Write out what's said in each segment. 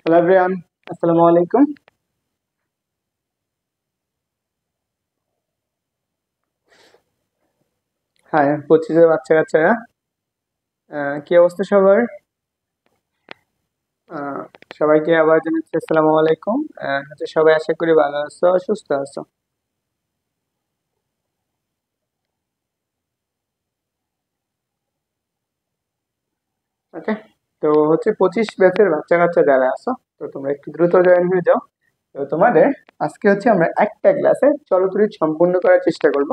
Hello everyone, আসসালামু আলাইকুম। হ্যাঁ, 25-এর বাচ্চা কাচ্চারা, কি অবস্থা সবার? আহ, সবাইকে আবার জানাচ্ছি আসসালামু আলাইকুম। সবাই আশা করি ভালো আছো, সুস্থ আছো। ওকে, তো 25 ব্যাচের বাচ্চা কাচ্চা যারা আছো, তো তোমরা একটু দ্রুত জয়েন হয়ে যাও। তো তোমাদের আজকে আমরা একটা ক্লাসে চলচ্চিত্র সম্পূর্ণ করার চেষ্টা করব।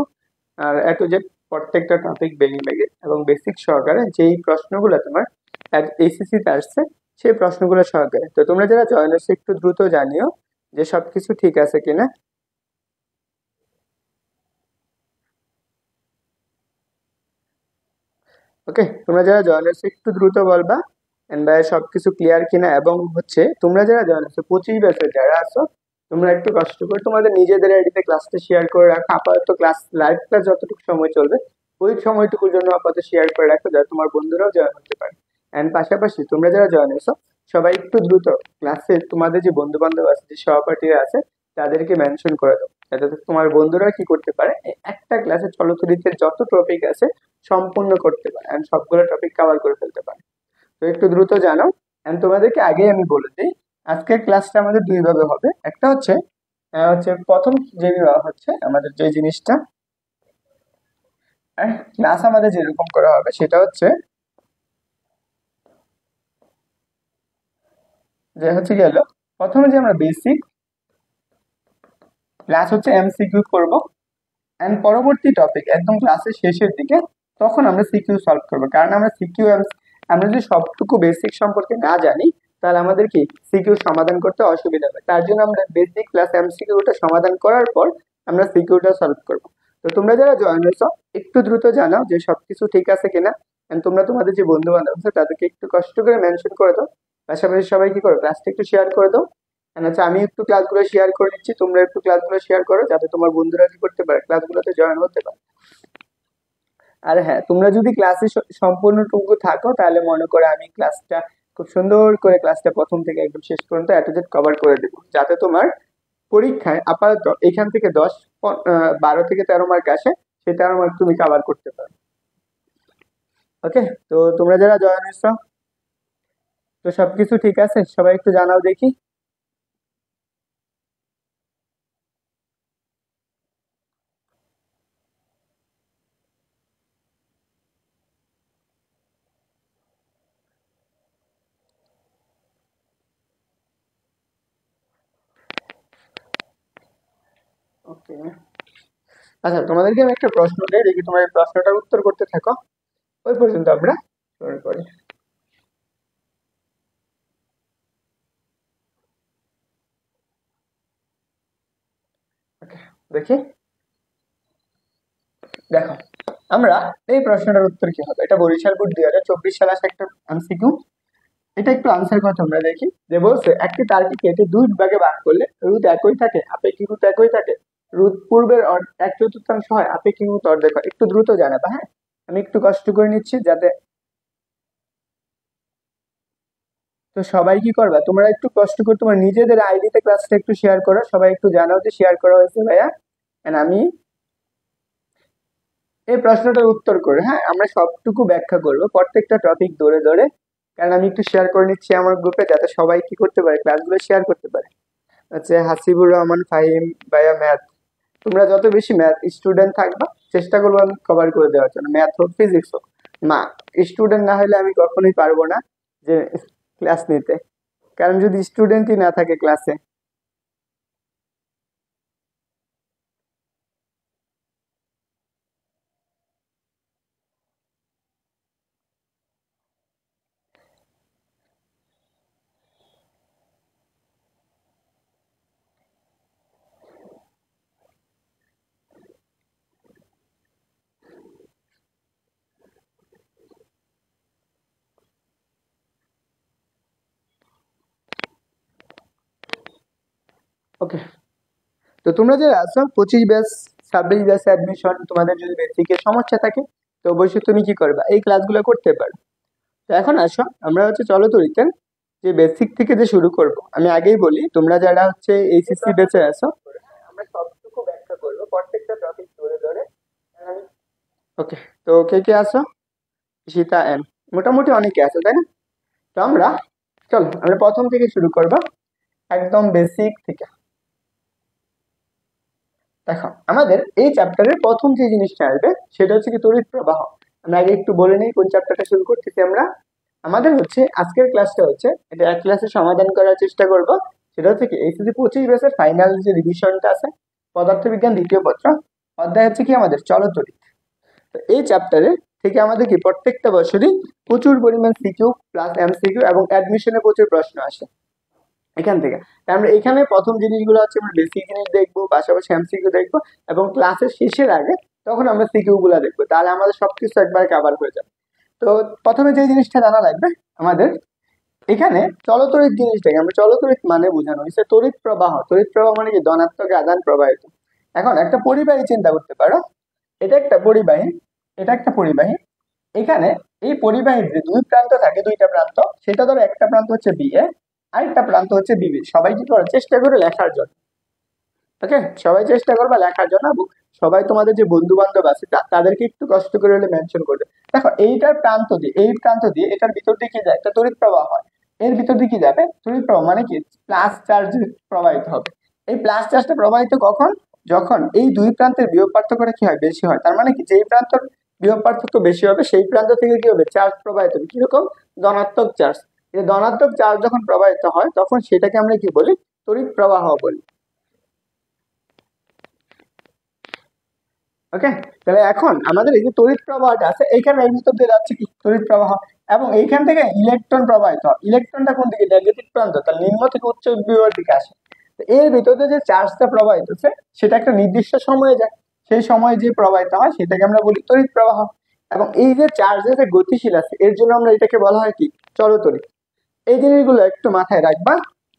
আর এ টু জেড প্রত্যেকটা টপিক ভেঙে ভেঙে এবং বেসিক সহকারে যেই প্রশ্নগুলো তোমার এইচএসসি তে আসছে সেই প্রশ্নগুলো সহকারে। তো তোমরা যারা জয়েন হচ্ছে একটু দ্রুত জানিও যে সবকিছু ঠিক আছে কিনা। ওকে, তোমরা যারা জয়েন হচ্ছে একটু দ্রুত বলবা এন্ড ভাই সবকিছু ক্লিয়ার কিনা। এবং তোমরা যারা জয়েন হচ্ছে 25 ব্যাচের যারা আছো, তোমরা একটু কষ্ট করে তোমাদের নিজেদের আইডিতে ক্লাসটা শেয়ার করে রাখো। আপাতত ক্লাস লাইভ ক্লাস যতটুকু সময় চলবে ওই সময়টুকুর জন্য আপাতত শেয়ার করে রাখো, যাতে তোমার বন্ধুরাও জয়েন হতে পারে। এন্ড পাশাপাশি তোমরা যারা জয়েন হয়েছো সবাই একটু দ্রুত ক্লাসে তোমাদের যে বন্ধু বান্ধব আছে, যে সহপাঠীরা আছে, তাদেরকে মেনশন করে দাও, যাতে তোমার বন্ধুরা কি করতে পারে, এই একটা ক্লাসে চলচ্চিত্রের যত টপিক আছে সম্পূর্ণ করতে পারে এন্ড সবগুলো টপিক কভার করে ফেলতে পারে। তো একটু দ্রুত জানাও। এন্ড তোমাদেরকে আগেই আমি বলে দিই, আজকের ক্লাসটা আমাদের দুই ভাবে হবে। একটা প্রথম যে বিভাগ আমাদের যে জিনিসটা ক্লাস আমাদের যেরকম করা হবে সেটা গেল প্রথমে যে আমরা বেসিক ক্লাস এমসিকিউ করব। এন্ড পরবর্তী টপিক একদম ক্লাসের শেষের দিকে তখন আমরা সিকিউ সলভ করবো, কারণ আমরা আমরা যদি সবটুকু বেসিক সম্পর্কে না জানি তাহলে আমাদের কি সিকিউ সমাধান করতে অসুবিধা হবে। তার জন্য আমরা বেসিক প্লাস এমসিকিউটা সমাধান করার পর আমরা সিকিউটা সলভ করব। তো তোমরা যারা জয়েন হয়েছো একটু দ্রুত জানাও যে সবকিছু ঠিক আছে কিনা। And তোমরা তোমাদের যে বন্ধু বান্ধব আছে তাদেরকে একটু কষ্ট করে মেনশন করে দাও। পাশাপাশি সবাই কি করো, ক্লাসটা একটু শেয়ার করে দাও। আমি একটু ক্লাসগুলো শেয়ার করে দিচ্ছি, তোমরা একটু ক্লাসগুলো শেয়ার করো, যাতে তোমার বন্ধুরা কি করতে পারে, ক্লাসগুলোতে জয়েন হতে পারে। আর হ্যাঁ, তোমরা যদি ক্লাসে সম্পূর্ণটুকু থাকো তাহলে মনে করো আমি ক্লাসটা খুব সুন্দর করে ক্লাসটা প্রথম থেকে একদম শেষ পর্যন্ত অ্যাটেন্ড কভার করে দেবো, যাতে তোমার পরীক্ষায় আপাতত এখান থেকে 12 থেকে 13 মার্ক আসে, সেই 13 মার্ক তুমি কভার করতে পারো। ওকে, তো তোমরা যারা জয়েন হয়েছো, তো সবকিছু ঠিক আছে, সবাই একটু জানাও দেখি। ওকে, আচ্ছা তোমাদেরকে আমি একটা প্রশ্ন দিই, দেখি তোমার এই প্রশ্নটার উত্তর করতে থাকো, ওই পর্যন্ত আমরা শুরু করি। ওকে, দেখি, দেখো আমরা এই প্রশ্নটার উত্তর কি হবে। এটা বরিশাল বোর্ড 2024 সালে আসা একটা এমসিকিউ। এটা একটু আনসার করা তোমরা দেখি। যে বলছে একটি তারকে কেটে দুই ভাগে ভাগ করলে রুট একই থাকে, আপেক্ষিক রুট একই থাকে, রুট পূর্বের এক চতুর্থাংশ হয়, আপেক্ষিক রুট অর্ধেক হয়। একটু দ্রুত জানাবা, হ্যাঁ? আমি একটু কষ্ট করে নিচ্ছি যাতে। তো সবাই কি করবা, তোমরা একটু কষ্ট করে তোমার নিজেদের আইডিতে ক্লাসটা একটু শেয়ার করো, সবাই একটু জানাও যে শেয়ার করা হয়েছে ভাইয়া। And আমি এই প্রশ্নটার উত্তর করে, হ্যাঁ, আমরা সবটুকু ব্যাখ্যা করব প্রত্যেকটা টপিক ধরে ধরে। কারণ আমি একটু শেয়ার করে নিচ্ছি আমার গ্রুপে, যাতে সবাই কি করতে পারে, ক্লাসগুলো শেয়ার করতে পারে। হাসিবুর রহমান ফাহিম ভাইয়া, ম্যাথ। তোমরা যত বেশি ম্যাথ স্টুডেন্ট থাকবা চেষ্টা করবো আমি কভার করে দেওয়ার জন্য, ম্যাথ হোক ফিজিক্স হোক। মা স্টুডেন্ট না হলে আমি কখনোই পারবো না যে ক্লাস নিতে, কারণ যদি স্টুডেন্টই না থাকে ক্লাসে। ওকে, তো তোমরা যে আছো 25 ব্যাচ, 26 ব্যাচে অ্যাডমিশন, তোমাদের যদি বেসিকের সমস্যা থাকে তো অবশ্যই তুমি কি করবা, এই ক্লাসগুলো করতে পারো। তো এখন আসো আমরা চলো তরিতেন যে বেসিক থেকে যে শুরু করব, আমি আগেই বলি তোমরা যারা হচ্ছে এইচএসসি বেঁচে আছো, আমরা সবটুকু ব্যাখ্যা করবো প্রত্যেকটা টপিক ধরে ধরে। ওকে, তো কে কে আছো? ঈশিতা এম, মোটামুটি অনেকে আছে তাই না? তো চলো আমরা প্রথম থেকে শুরু করবো, একদম বেসিক থেকে। দেখো আমাদের এই চ্যাপ্টারের প্রথম যে জিনিসটা আসবে সেটা হচ্ছে কি তড়িৎ প্রবাহ। আমরা আগে একটু বলে নিই কোন চ্যাপ্টারটা শুরু করতেছি আমরা। আমাদের হচ্ছে আজকের ক্লাসটা হচ্ছে এটা এক ক্লাসে সমাধান করার চেষ্টা করব। সেটা হচ্ছে কি এইচএসসি 25 ব্যাচের ফাইনাল যে রিভিশনটা আছে, পদার্থবিজ্ঞান দ্বিতীয় পত্র, অধ্যায় হচ্ছে কি আমাদের চলতড়িৎ। তো এই চ্যাপ্টারে থেকে আমাদের কি প্রত্যেকটা বছরই প্রচুর পরিমাণ সিকিউ প্লাস এমসিকিউ এবং অ্যাডমিশনে প্রচুর প্রশ্ন আসে এখান থেকে। তাই আমরা এখানে প্রথম জিনিসগুলো হচ্ছে আমরা বেসিক জিনিস দেখবো, পাশাপাশি এমসিকিউ দেখবো, এবং ক্লাসের শেষের আগে তখন আমরা সিকিউ গুলা দেখবো, তাহলে আমাদের সবকিছু একবার কভার হয়ে যাবে। তো প্রথমে যে জিনিসটা জানা লাগবে আমাদের, এখানে চলতড়িৎ জিনিসটাকে আমরা চলতড়িৎ মানে বোঝানো হয়েছে তড়িৎ প্রবাহ। তড়িৎ প্রবাহ মানে কি ধনাত্মক আদান প্রবাহিত। এখন একটা পরিবাহী চিন্তা করতে পারো, এটা একটা পরিবাহী, এটা একটা পরিবাহী। এখানে এই পরিবাহীর যে দুই প্রান্ত থাকে, দুইটা প্রান্ত, সেটা ধরো একটা প্রান্ত হচ্ছে বি এ, আরেকটা প্রান্ত হচ্ছে বিবি। সবাই কি করে চেষ্টা করে লেখার জন্য, ওকে, সবাই চেষ্টা করবে লেখার জন্য, এবং সবাই তোমাদের যে বন্ধু বান্ধব আছে তাদেরকে একটু কষ্ট করে হলে মেনশন করবে। দেখো এইটার প্রান্ত দিয়ে এই প্রান্ত দিয়ে এটার ভিতর দিয়ে কি যায়, একটা তড়িৎ প্রবাহ হয়। এর ভিতর দিয়ে কি যাবে তড়িৎ প্রবাহ, মানে কি প্লাস চার্জ প্রবাহিত হবে। এই প্লাস চার্জটা প্রবাহিত কখন, যখন এই দুই প্রান্তের বিভব পার্থক্যটা কি হয়, বেশি হয়। তার মানে কি যেই প্রান্তর বিভব পার্থক্য বেশি হবে সেই প্রান্ত থেকে কি হবে, চার্জ প্রবাহিত হবে। কিরকম, ধনাত্মক চার্জ। এই ধনাত্মক চার্জ যখন প্রবাহিত হয় তখন সেটাকে আমরা কি বলি, তড়িৎ প্রবাহ বলি। ওকে, তাহলে এখন আমাদের এই যে তড়িৎ প্রবাহটা আছে এইখানে এর ভিতর দিয়ে যাচ্ছে কি তড়িৎ প্রবাহ, এবং এইখান থেকে ইলেকট্রন প্রবাহিত হয়। ইলেকট্রনটা কোন দিকে, নেগেটিভ প্রান্ত, তার নিম্ন থেকে উচ্চ বিভবের দিকে আসে। তো এর ভিতরে যে চার্জটা প্রবাহিত হচ্ছে সেটা একটা নির্দিষ্ট সময়ে যায়, সেই সময়ে যে প্রবাহিত হয় সেটাকে আমরা বলি তড়িৎ প্রবাহ। এবং এই যে চার্জের যে গতিশীল আছে এর জন্য আমরা এটাকে বলা হয় কি, চলতড়িৎ। এই জিনিসগুলো একটু মাথায় রাখবা।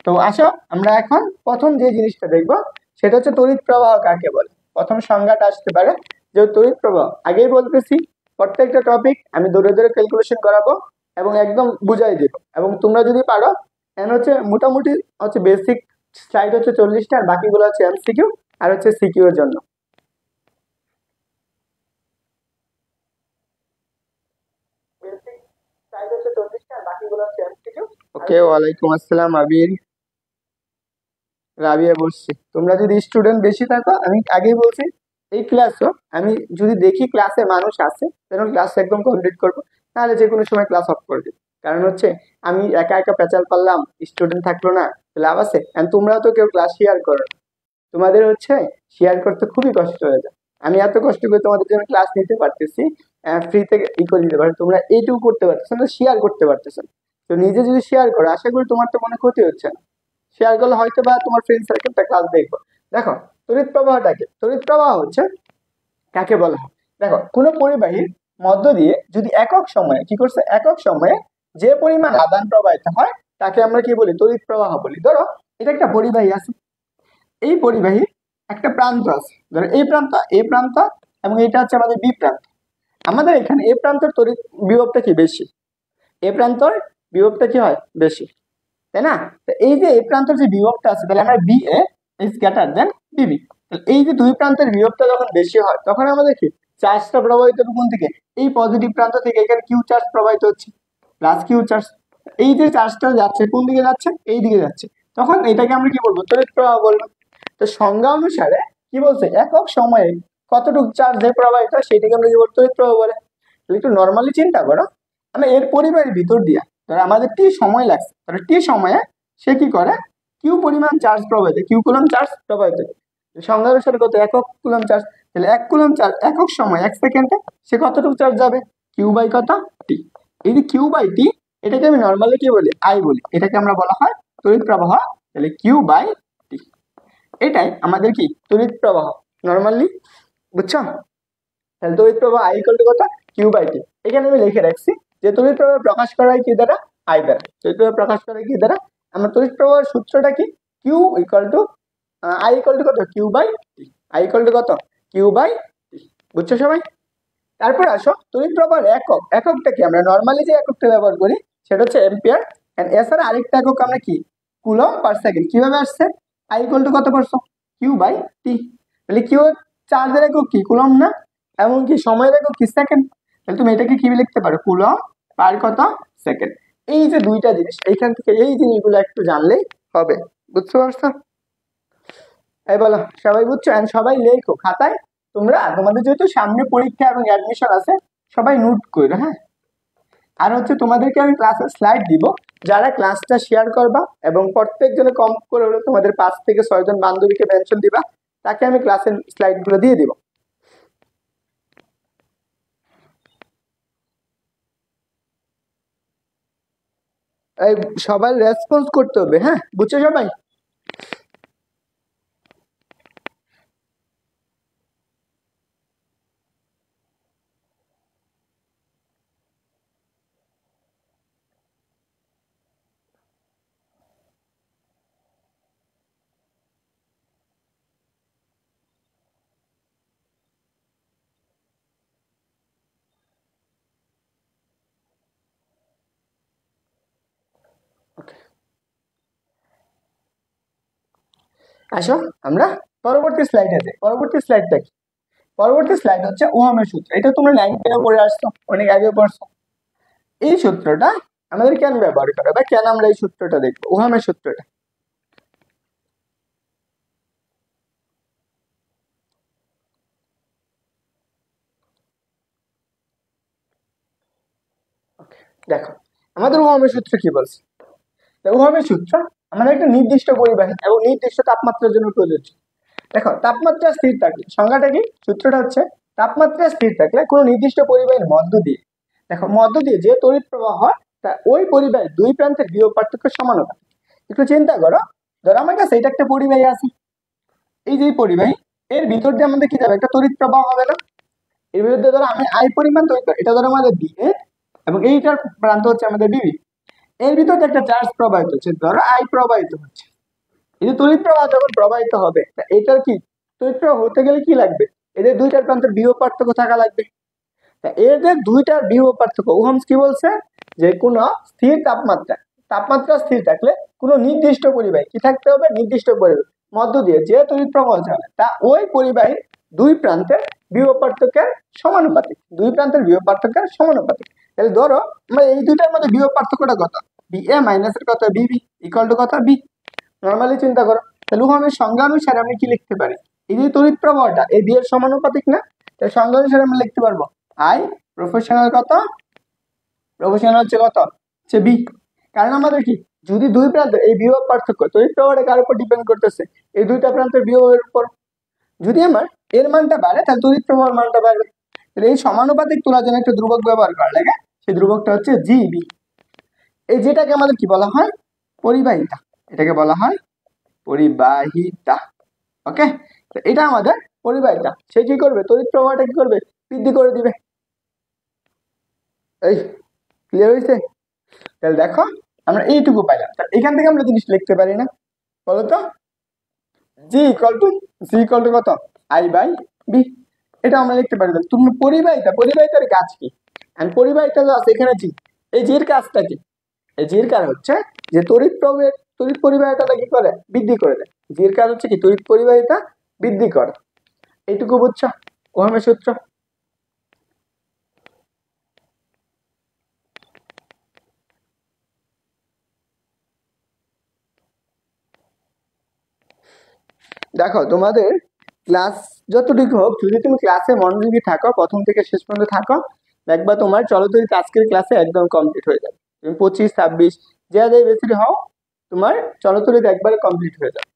তো আসো আমরা এখন প্রথম যে জিনিসটা দেখবো সেটা হচ্ছে তড়িৎ প্রবাহ কাকে বলে। প্রথম সংজ্ঞাটা আসতে পারে যে তড়িৎ প্রবাহ, আগেই বলতেছি প্রত্যেকটা টপিক আমি ধরে ধরে ক্যালকুলেশন করাবো এবং একদম বুঝাই দেবো। এবং তোমরা যদি পারো এন হচ্ছে মোটামুটি হচ্ছে বেসিক স্লাইড হচ্ছে 40টা, আর বাকিগুলো হচ্ছে এমসিকিউ আর হচ্ছে সিকিউ এর জন্য। ওকে, ওয়ালাইকুম আসসালাম আবির, রাবিয়া বলছি। তোমরা যদি স্টুডেন্ট বেশি থাকো, আমি আগেই বলছি এই ক্লাসও আমি যদি দেখি ক্লাসে মানুষ আছে তখন ক্লাস একদম কমপ্লিট করবো, নাহলে যে কোনো সময় ক্লাস অফ করে দিই। কারণ হচ্ছে আমি একা একা পেঁচাল পারলাম, স্টুডেন্ট থাকলো না, লাভ আছে? And তোমরাও তো কেউ ক্লাস শেয়ার করো না। তোমাদের হচ্ছে শেয়ার করতে খুবই কষ্ট হয়ে যায়। আমি এত কষ্ট করে তোমাদের জন্য ক্লাস নিতে পারতেছি, ফ্রি থেকে করে দিতে পারি, তোমরা এইটুকু করতে পারতেছো না, শেয়ার করতে পারতেছো না। তো নিজে যদি শেয়ার করো আশা করি তোমার তো কোনো ক্ষতি হচ্ছে না। শেয়ার করলে হয়তো বা তোমার ফ্রেন্ড সার্কেলটা ক্লাস দেখবো। দেখো তড়িৎ প্রবাহটাকে, তড়িৎ প্রবাহ হচ্ছে কাকে বলা হয়, দেখো কোনো পরিবাহীর মধ্য দিয়ে যদি একক সময়ে কি করছে, একক সময়ে যে পরিমাণ আদান প্রবাহিত হয় তাকে আমরা কি বলি, তড়িৎ প্রবাহ বলি। ধরো এটা একটা পরিবাহী আছে, এই পরিবাহীর একটা প্রান্ত আছে, ধরো এই প্রান্ত, এ প্রান্ত, এবং এটা হচ্ছে আমাদের বি প্রান্ত। আমাদের এখানে এ প্রান্তর তড়িৎ বিভবটা কি বেশি, এ প্রান্তর বিভবটা কি হয় বেশি, তাই না? তো এই যে এই প্রান্তের যে বিভবটা আছে তাহলে আমরা V A is greater than V B. এই যে দুই প্রান্তের বিভবটা যখন বেশি হয় তখন আমাদের কি চার্জটা প্রবাহিত হবে কোন থেকে, এই পজিটিভ প্রান্ত থেকে। এখানে কিউ চার্জ প্রবাহিত হচ্ছে, প্লাস কিউ চার্জ। এই যে চার্জটা যাচ্ছে কোন দিকে যাচ্ছে, এই দিকে যাচ্ছে, তখন এটাকে আমরা কি বলবো, তড়িৎ প্রবাহ বলবো। তো সংজ্ঞা অনুসারে কি বলছে, একক সময়ে কতটুকু চার্জ যে প্রবাহিত হয় সেটাকে আমরা কি বলবো, তড়িৎ প্রবাহ বলে। একটু নর্মালি চিন্তা করো, আমরা এর পরিবারের ভিতর দিয়া ধরো আমাদের টি সময় লাগছে, ধরো টি সময়ে সে কি করে, কিউ পরিমাণ চার্জ প্রবাহিত, কিউ কুলম চার্জ প্রবাহিত। সংজ্ঞা অনুসারে কত, একক কুলম চার্জ। তাহলে এক কুলম চার্জ একক সময়, এক সেকেন্ডে সে কতটুকু চার্জ যাবে, কিউ বাই কত, টি। এই যে কিউ বাই টি, এটাকে আমি নর্মালি কি বলি, আই বলি, এটাকে আমরা বলা হয় তড়িৎ প্রবাহ। তাহলে কিউ বাই টি, এটাই আমাদের কি তড়িৎ প্রবাহ নর্মালি, বুঝছো? তাহলে তড়িৎ প্রবাহ আই ইকুয়াল টু কত, কিউ বাই টি। এখানে আমি লিখে রাখছি যে তড়িৎ প্রবাহ প্রকাশ করা হয় কি দ্বারা, আই দ্বারা। তড়িৎ প্রবাহ প্রকাশ করা হয় কি দ্বারা, আমার তড়িৎ প্রবাহের সূত্রটা কি, Q equal to I equal to কত, Q by T. I equal to কত, কিউ বাই টি। বুঝছো সবাই? তারপর আসো তড়িৎ প্রবাহের একক, এককটা কি, আমরা নর্মালি যে এককটা ব্যবহার করি সেটা হচ্ছে এম্পিয়ার এছাড়া আরেকটা একক আমরা কি কুলম পার সেকেন্ড কিভাবে আসছে, আই ইকুয়াল টু কত পারছো কিউ বাই টি, তাহলে কিউ চার্জের একক কি কুলম না, এমনকি সময়ের একক কি সেকেন্ড, তাহলে তুমি এটাকে কি লিখতে পারো কুলম পার কত সেকেন্ড। এই যে দুইটা জিনিস এইখান থেকে এই জিনিসগুলো একটু জানলেই হবে, বুঝতে পারছো? এই বলো সবাই বুঝছো, and সবাই লেখো খাতায়, তোমরা তোমাদের যেহেতু সামনে পরীক্ষা এবং অ্যাডমিশন আছে সবাই নোট করো, হ্যাঁ। আর হচ্ছে তোমাদেরকে আমি ক্লাসের স্লাইড দিব, যারা ক্লাসটা শেয়ার করবা এবং প্রত্যেকজনে কম করে হলো তোমাদের 5 থেকে 6 জন বান্ধবীকে মেনশন দিবা, তাকে আমি ক্লাসের স্লাইড গুলো দিয়ে দিব। এই সবাই রেসপন্স করতে হবে, হ্যাঁ বুঝছো সবাই? আসো আমরা পরবর্তী স্লাইডে যাই। পরবর্তী স্লাইডটা কি? পরবর্তী স্লাইড হচ্ছে ওহামের সূত্র, এটা তোমরা 9 থেকে পড়ে আসছো, অনেক আগে পড়ছো। এই সূত্রটা আমাদের কেন ব্যবহার করা বা কেন আমরা এই সূত্রটা দেখবো, ওহামের সূত্রটা। দেখো আমাদের ওহামের সূত্র কি বলছে, ওহামের সূত্র আমাদের একটা নির্দিষ্ট পরিবাহী এবং নির্দিষ্ট তাপমাত্রার জন্য প্রযোজ্য। দেখো তাপমাত্রা স্থির থাকলে সংজ্ঞাটা কি, সূত্রটা হচ্ছে তাপমাত্রা স্থির থাকলে কোনো নির্দিষ্ট পরিবাহীর মধ্য দিয়ে, দেখো মধ্য দিয়ে যে তড়িৎ প্রবাহ হয় তা ওই পরিবাহীর দুই প্রান্তের বিভব পার্থক্য সমানুপাতিক। একটু চিন্তা করো, ধরো আমার কাছে এটা একটা পরিবাহী আছে, এই যে পরিবাহী এর ভিতর দিয়ে আমাদের কি যাবে একটা তড়িৎ প্রবাহ হবে না, এর বিরুদ্ধে ধরো আমি আই পরিমাণ তড়িৎ, এটা ধরো আমাদের বি এ এবং এইটার প্রান্ত হচ্ছে আমাদের বিবি, এর ভিতরে একটা চার্জ প্রবাহিত হচ্ছে, ধরো আই প্রবাহিত হচ্ছে। এই যে তড়িৎ প্রবাহ যখন প্রবাহিত হবে তা এটার কি তড়িৎ প্রবাহ হতে গেলে কি লাগবে, এদের দুইটার প্রান্তের বিভব পার্থক্য থাকা লাগবে। তা এদের দুইটার বিভব পার্থক্য ওহমস কি বলছে, যে কোন স্থির তাপমাত্রা, তাপমাত্রা স্থির থাকলে কোনো নির্দিষ্ট পরিবাহী কি থাকতে হবে, নির্দিষ্ট পরিবাহী মধ্য দিয়ে যে তড়িৎ প্রবাহ চলে তা ওই পরিবাহীর দুই প্রান্তের বিভব পার্থক্যের সমানুপাতিক, দুই প্রান্তের বিভব পার্থক্যের সমানুপাতিক। তাহলে ধরো আমরা এই দুইটার মধ্যে বিভব পার্থক্যটা কত, বি এ মাইনাস এর কত বিবি ইকুয়াল টু কত বি। নর্মালি চিন্তা করো, তাহলে ওহমের সংজ্ঞা অনুসারে আমি কি লিখতে পারি, এই যে তড়িৎ প্রবাহটা এই বি এর সমানুপাতিক না, তাহলে সংজ্ঞা অনুসারে আমরা লিখতে পারবো আই প্রফেশনাল কত, প্রফেশনাল হচ্ছে কত হচ্ছে বি। কারণ আমাদের কি যদি দুই প্রান্তের এই বিভব পার্থক্য তড়িৎ প্রবাহটা কার উপর ডিপেন্ড করতেছে, এই দুইটা প্রান্তের বিভবের উপর, যদি আমার এর মানটা বাড়ে তাহলে তড়িৎ প্রবাহের মানটা বাড়বে। তাহলে এই সমানুপাতিক তোলার জন্য একটা ধ্রুবক ব্যবহার করা লাগে, সেই ধ্রুবকটা হচ্ছে জিবি। এই যেটাকে আমাদের কি বলা হয় পরিবাহিতা, এটাকে বলা হয় পরিবাহিতা। ওকে, তো এটা আমাদের পরিবাহিতা, সে কি করবে তড়িৎ প্রবাহটা কি করবে বৃদ্ধি করে দিবে। এই ক্লিয়ার হয়েছে? তাহলে দেখো আমরা এইটুকু পাইলাম, এখান থেকে আমরা জিনিস লিখতে পারি না, বলতো জি ইকুয়াল টু কত আই বাই বি, এটা আমরা লিখতে পারি। তুমি পরিবাহিতা, পরিবাহিতার কাজ কি, পরিবাহিতা আছে এখানে জি, এই জির কাজটা কি, এই জির কাজ হচ্ছে যে তড়িৎ প্রবাহের তড়িৎ পরিবাহিতাটা কি করে বৃদ্ধি করে দেয়, জির কাজ হচ্ছে কি তড়িৎ পরিবাহিতা বৃদ্ধি করে, এইটুকু বুঝছো ওহমের সূত্র। দেখো তোমাদের ক্লাস যতটুকু হোক, যদি তুমি ক্লাসে মনোযোগী থাকো প্রথম থেকে শেষ পর্যন্ত থাকো, দেখবা তোমার চলতরিত আজকের ক্লাসে একদম কমপ্লিট হয়ে যাবে। তুমি 25, 26 যে বেশি হও, তোমার চলতরিত একবারে কমপ্লিট হয়ে যাবে।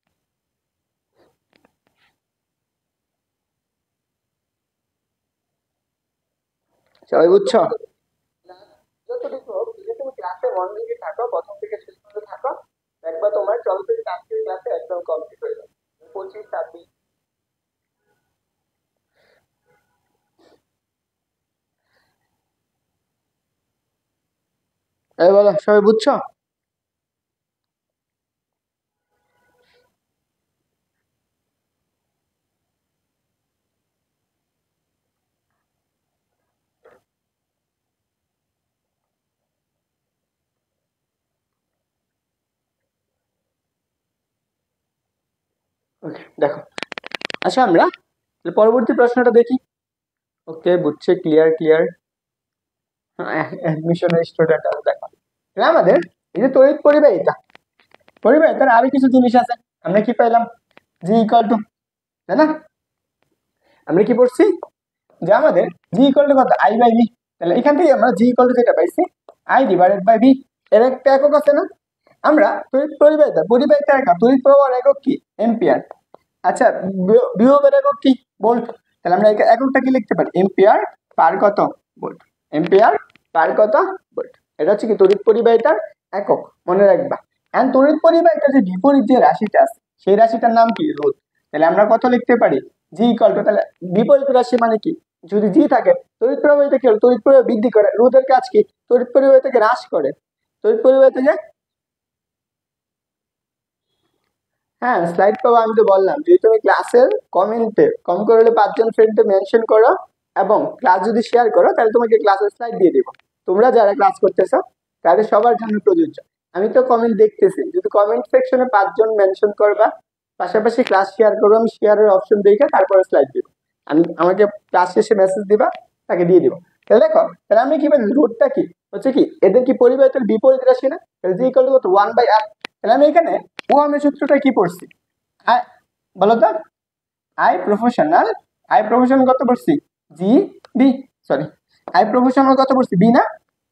সবাই বুঝছো? যতটুকু হোক, যদি তুমি ক্লাসে মনোযোগী থাকো প্রথম থেকে শেষ পর্যন্ত থাকো, দেখবা তোমার চলতরিত আজকের ক্লাসে একদম কমপ্লিট হয়ে যাবে। 25, 26 এই বলো সবাই বুঝছো? ওকে দেখো, আচ্ছা আমরা পরবর্তী প্রশ্নটা দেখি। ওকে বুঝছে, ক্লিয়ার ক্লিয়ার। অ্যাডমিশনের স্টুডেন্ট আছে দেখো, আমাদের এই যে তড়িৎ পরিবাহিতা, পরিবাহিতার আরো কিছু জিনিস আছে। আমরা কি পাইলাম? জি ইকুয়াল টু, তাই না? আমরা কি পড়ছি যে আমাদের জি ইকুয়াল টু কত? I by V. তাহলে এখান থেকে আমরা জি ইকুয়াল টু যেটা পাইছি আই ডিভাইডেড বাই ভি, এর একটা একক আছে না? আমরা তড়িৎ পরিবাহিতা, পরিবাহিতার একক, তড়িৎ প্রবাহের একক কি? এম্পিয়ার। আচ্ছা, বিভবের একক কি? ভোল্ট। তাহলে আমরা এককটা কি লিখতে পারি? এম্পিয়ার পার কত ভোল্ট। এম্পিয়ার পার কত ভোল্ট, এটা হচ্ছে কি তড়িৎ পরিবাহিতার একক, মনে রাখবা। এন্ড তড়িৎ পরিবাহিতার যে বিপরীত যে রাশিটা আছে সেই রাশিটার নাম কি? রোধ। তাহলে আমরা কত লিখতে পারি? জি ইকুয়াল টু, তাহলে বিপরীত রাশি মানে কি? যদি জি থাকে তড়িৎ প্রবাহিতা কি? তড়িৎ প্রবাহ বৃদ্ধি করে। রোধের কাজ কি? তড়িৎ পরিবাহিতাকে হ্রাস করে। তড়িৎ পরিবাহিতাকে, হ্যাঁ স্লাইড পাবো, আমি তো বললাম যদি তুমি ক্লাসের কমেন্টে কম করে হলে 5 জন ফ্রেন্ডকে মেনশন করো এবং ক্লাস যদি শেয়ার করো তাহলে তোমাকে ক্লাসের স্লাইড দিয়ে দিব। তোমরা যারা ক্লাস করতেছো তাদের সবার জন্য প্রযোজ্য। আমি তো কমেন্ট দেখতেছি, যদি কমেন্ট সেকশনে 5 জন মেনশন করবা, পাশাপাশি ক্লাস শেয়ার করো, আমি শেয়ারের অপশন দেখে তারপরে স্লাইড দিব। আমি আমাকে ক্লাস শেষে মেসেজ দিবা, তাকে দিয়ে দিব। তাহলে দেখো, তাহলে আমি কি বলি, রুটটা কি হচ্ছে কি এদের কি পরিবাহিতার বিপরীত রাশি না? তাহলে জি ইকুয়াল টু 1/r। তাহলে আমি এখানে ওহমের সূত্রটা কি পড়ছি? আই, বলো তো, আই প্রফেশনাল কত পড়ছি? G V, sorry, I proportional কত পড়ছি? বি না?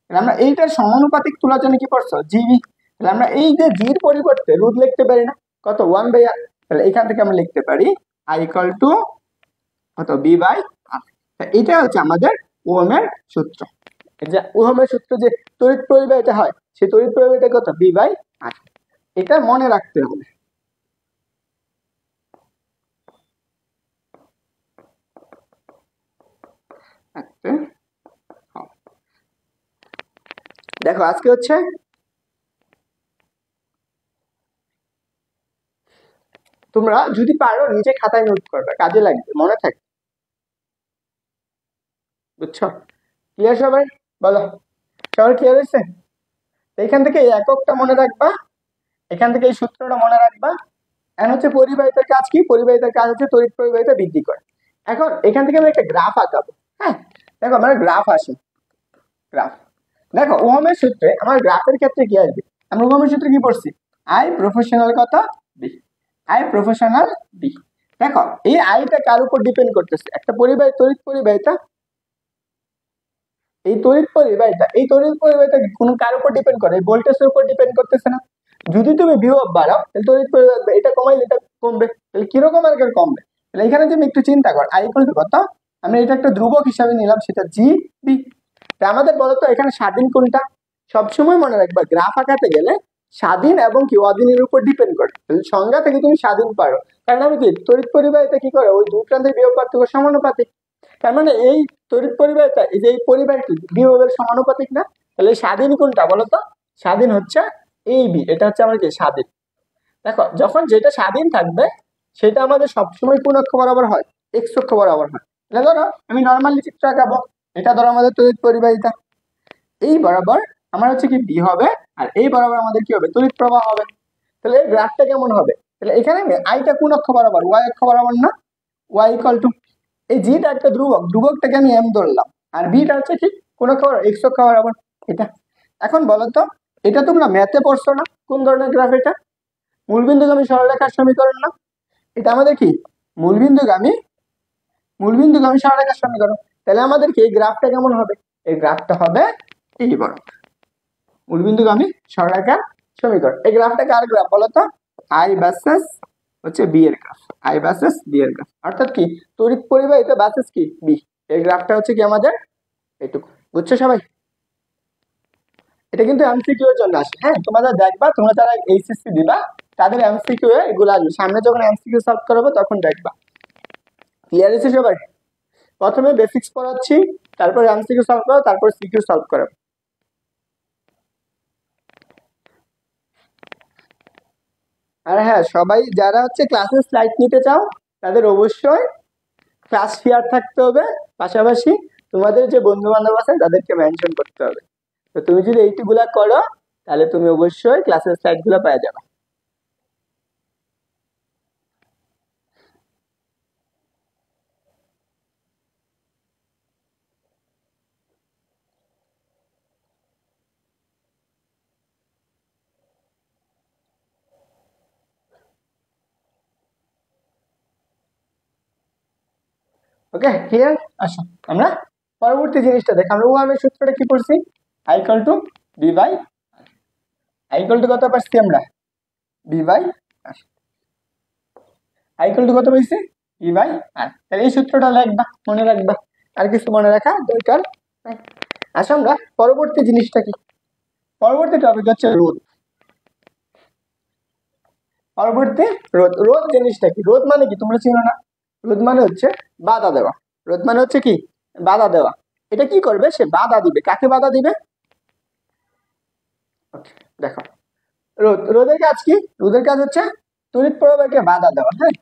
তাহলে আমরা এইটার সমানুপাতিক তোলার জন্য কি পড়ছো? জিবি। তাহলে আমরা এই যে জির পরিবর্তে রুট লিখতে পারি না? কত? 1/r। তাহলে এখান থেকে আমরা লিখতে পারি আই ইকুয়াল টু কত? বি বাই আর। এটা হচ্ছে আমাদের ওহমের সূত্র। এই যে ওহমের সূত্র যে তড়িৎ পরিবাহিতা হয়, সেই তড়িৎ পরিবাহিতা কত? বি বাই আর। এটা মনে রাখতে হবে। দেখো আজকে হচ্ছে তোমরা যদি পারো নিজে খাতায় নোট করবে, কাজে লাগবে, মনে থাকবে, বুঝছো? ক্লিয়ার সবাই? বলো, সবাই ক্লিয়ার হয়েছে? এখান থেকে এই এককটা মনে রাখবা, এখান থেকে এই সূত্রটা মনে রাখবা। এখন হচ্ছে পরিবাহিতার কাজ কি? পরিবাহিতার কাজ হচ্ছে তড়িৎ পরিবাহিতা বৃদ্ধি করে। এখন এখান থেকে আমি একটা গ্রাফ আঁকাবো। হ্যাঁ দেখো, আমার গ্রাফ আসে, গ্রাফ। দেখো ওহমের সূত্রে আমার গ্রাফের ক্ষেত্রে কি আসবে? আমরা ওহমের সূত্রে কি পড়ছি? আই প্রফেশনাল কত? বি। I proportional V. দেখো এই আইটা কার উপর ডিপেন্ড করতেছে? একটা তড়িৎ পরিবাহিতা, এই তড়িৎ পরিবাহিতা কোন কার উপর ডিপেন্ড করে? ভোল্টেজের উপর ডিপেন্ড করতেছে না? যদি তুমি বিভব বাড়াও তাহলে তড়িৎ পরিবাহিতা এটা কমাইলে এটা কমবে। তাহলে কিরকম আর কমবে? তাহলে এখানে তুমি একটু চিন্তা কর, আই ইকুয়াল টু কত? আমরা এটা একটা ধ্রুবক হিসাবে নিলাম, সেটা জি বি। তা আমাদের বলতো এখানে স্বাধীন কোনটা? সবসময় মনে রাখবা, গ্রাফ আঁকাতে গেলে স্বাধীন এবং কি অধীনের উপর ডিপেন্ড করে। তাহলে সংজ্ঞা থেকে তুমি স্বাধীন পারো, কারণ আমি কি তড়িৎ পরিবাহিতা কি করে? ওই দুই প্রান্তের বিভব পার্থক্য সমানুপাতিক। তার মানে এই তড়িৎ পরিবাহিতা, এই যে এই পরিবাহীটি বিভবের সমানুপাতিক না? তাহলে স্বাধীন কোনটা বলতো? স্বাধীন হচ্ছে এই বি, এটা হচ্ছে আমার কি স্বাধীন। দেখো যখন যেটা স্বাধীন থাকবে সেটা আমাদের সবসময় কোন অক্ষ বরাবর হয়? এক্স অক্ষ বরাবর হয়। তাহলে ধরো আমি নর্মালি চিত্র আঁকাবো, এটা ধরো আমাদের তড়িৎ পরিবাহিতা, এই বরাবর আমার হচ্ছে কি বি হবে, আর এই বরাবর আমাদের কি হবে? তড়িৎ প্রবাহ হবে। তাহলে এই গ্রাফটা কেমন হবে? তাহলে এখানে আইটা কোন অক্ষ বরাবর? ওয়াই অক্ষ বরাবর না? ওয়াই ইকুয়াল টু, এই জিটা একটা ধ্রুবক, ধ্রুবকটাকে আমি এম ধরলাম, আর বিটা হচ্ছে কি কোন অক্ষ বরাবর? এক্স অক্ষ বরাবর। এটা এখন বলো তো, এটা তোমরা ম্যাথে পড়ছো না? কোন ধরনের গ্রাফ এটা? মূলবিন্দুগামী সরলরেখার সমীকরণ না? এটা আমাদের কি মূলবিন্দুগামী সরলরেখার সমীকরণ। তাহলে আমাদের কি এই গ্রাফটা কেমন হবে? এই গ্রাফটা হবে এই বড় মূলবিন্দুগামী সরলরেখার সমীকরণ। এই গ্রাফটা কার গ্রাফ বলতো? আই ভার্সেস হচ্ছে বি এর গ্রাফ, আই ভার্সেস বি এর গ্রাফ, অর্থাৎ কি তড়িৎ পরিবাহিতা ভার্সেস কি বি। এই গ্রাফটা হচ্ছে কি আমাদের এইটুকু, বুঝছো সবাই? এটা কিন্তু এমসিকিউ এর জন্য আসে। হ্যাঁ তোমরা দেখবা, তোমরা যারা এইচএসসি দিবা তাদের এমসিকিউ এ এগুলো আসবে, সামনে যখন এমসিকিউ সলভ করবো তখন দেখবা। ক্লিয়ার হয়েছে সবাই? প্রথমে বেসিক্স পড়াচ্ছি, তারপর এমসিকিউ সলভ করো, তারপর সিকিউ সলভ করো। আর হ্যাঁ, সবাই যারা হচ্ছে ক্লাসের স্লাইড নিতে চাও তাদের অবশ্যই ক্লাস শেয়ার থাকতে হবে, পাশাপাশি তোমাদের যে বন্ধু বান্ধব আছে তাদেরকে মেনশন করতে হবে। তো তুমি যদি এইটুকুলা করো তাহলে তুমি অবশ্যই ক্লাসের স্লাইড গুলো পেয়ে যাবে। Okay clear. আসো আমরা পরবর্তী জিনিসটা দেখ, আমরা ওহামের সূত্রটা কি পড়ছি, I equal to V by I equal to কত পাচ্ছি আমরা, V by I equal to কত পাইছি, বি বাই আর। তাহলে এই সূত্রটা লিখবা, মনে রাখবা, আর কিছু মনে রাখা দরকার নাই। আসো আমরা পরবর্তী জিনিসটা কি, পরবর্তী টপিক হচ্ছে রোধ। পরবর্তী রোধ, রোধ জিনিসটা কি, রোধ মানে কি তোমরা চিনো না, রোধ মানে হচ্ছে বাধা দেওয়া, রোধ মানে হচ্ছে কি বাধা দেওয়া। এটা কি করবে, সে বাধা দিবে, কাকে বাধা দিবে, দেখো রোধ, রোধের কাজ কি, রোধের কাজ হচ্ছে তড়িৎ প্রবাহকে বাধা দেওয়া। হ্যাঁ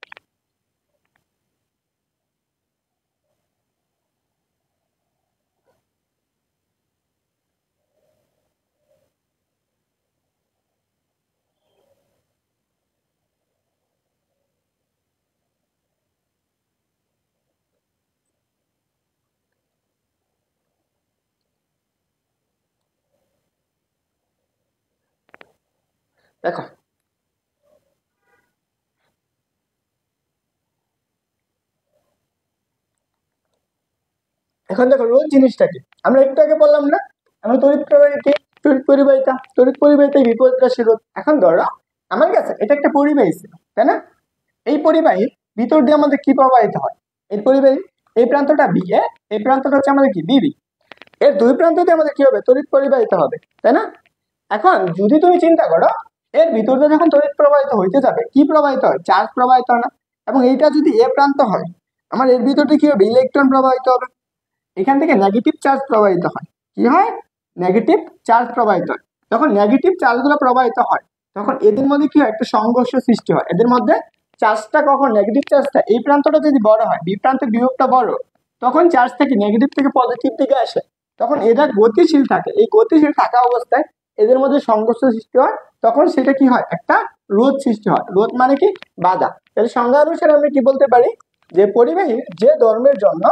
দেখো এখন দেখো রোধ জিনিসটা কি, আমরা একটু আগে বললাম না, আমরা তড়িৎ প্রবাহী কি, তড়িৎ পরিবাহিতা, তড়িৎ পরিবাহিতা বিপরীত রাশি রোধ। এখন ধরো আমার কাছে এটা একটা পরিবাহী ছিল, তাই না, এই পরিবাহীর ভিতর দিয়ে আমাদের কি প্রবাহিত হয়, এই পরিবাহী এই প্রান্তটা বি এ, এই প্রান্তটা হচ্ছে আমাদের কি বিবি, এর দুই প্রান্ত দিয়ে আমাদের কি হবে, তড়িৎ পরিবাহিত হবে, তাই না। এখন যদি তুমি চিন্তা করো এর ভিতর দিয়ে যখন তড়িৎ প্রবাহিত হইতে যাবে, কি প্রবাহিত হয়, চার্জ প্রবাহিত হয় না, এবং এইটা যদি এ প্রান্ত হয়, আমার এর ভিতরে কি হবে, ইলেকট্রন প্রবাহিত হবে, এখান থেকে নেগেটিভ চার্জ প্রবাহিত হয়, কি হয়, নেগেটিভ চার্জ প্রবাহিত হয়। যখন নেগেটিভ চার্জগুলো প্রবাহিত হয় তখন এদের মধ্যে কি হয়, একটা সংঘর্ষ সৃষ্টি হয়, এদের মধ্যে চার্জটা কখন, নেগেটিভ চার্জটা এই প্রান্তটা যদি বড় হয়, বি প্রান্তের বিভবটা বড়, তখন চার্জ থেকে নেগেটিভ থেকে পজিটিভ দিকে আসে, তখন এরা গতিশীল থাকে, এই গতিশীল থাকা অবস্থায় এদের মধ্যে সংঘর্ষ সৃষ্টি হয়, তখন সেটা কি হয়, একটা রোধ সৃষ্টি হয়। রোধ মানে কি বাধা। তাহলে সংজ্ঞা অনুসারে আমরা কি বলতে পারি, যে পরিবাহীর যে ধর্মের জন্য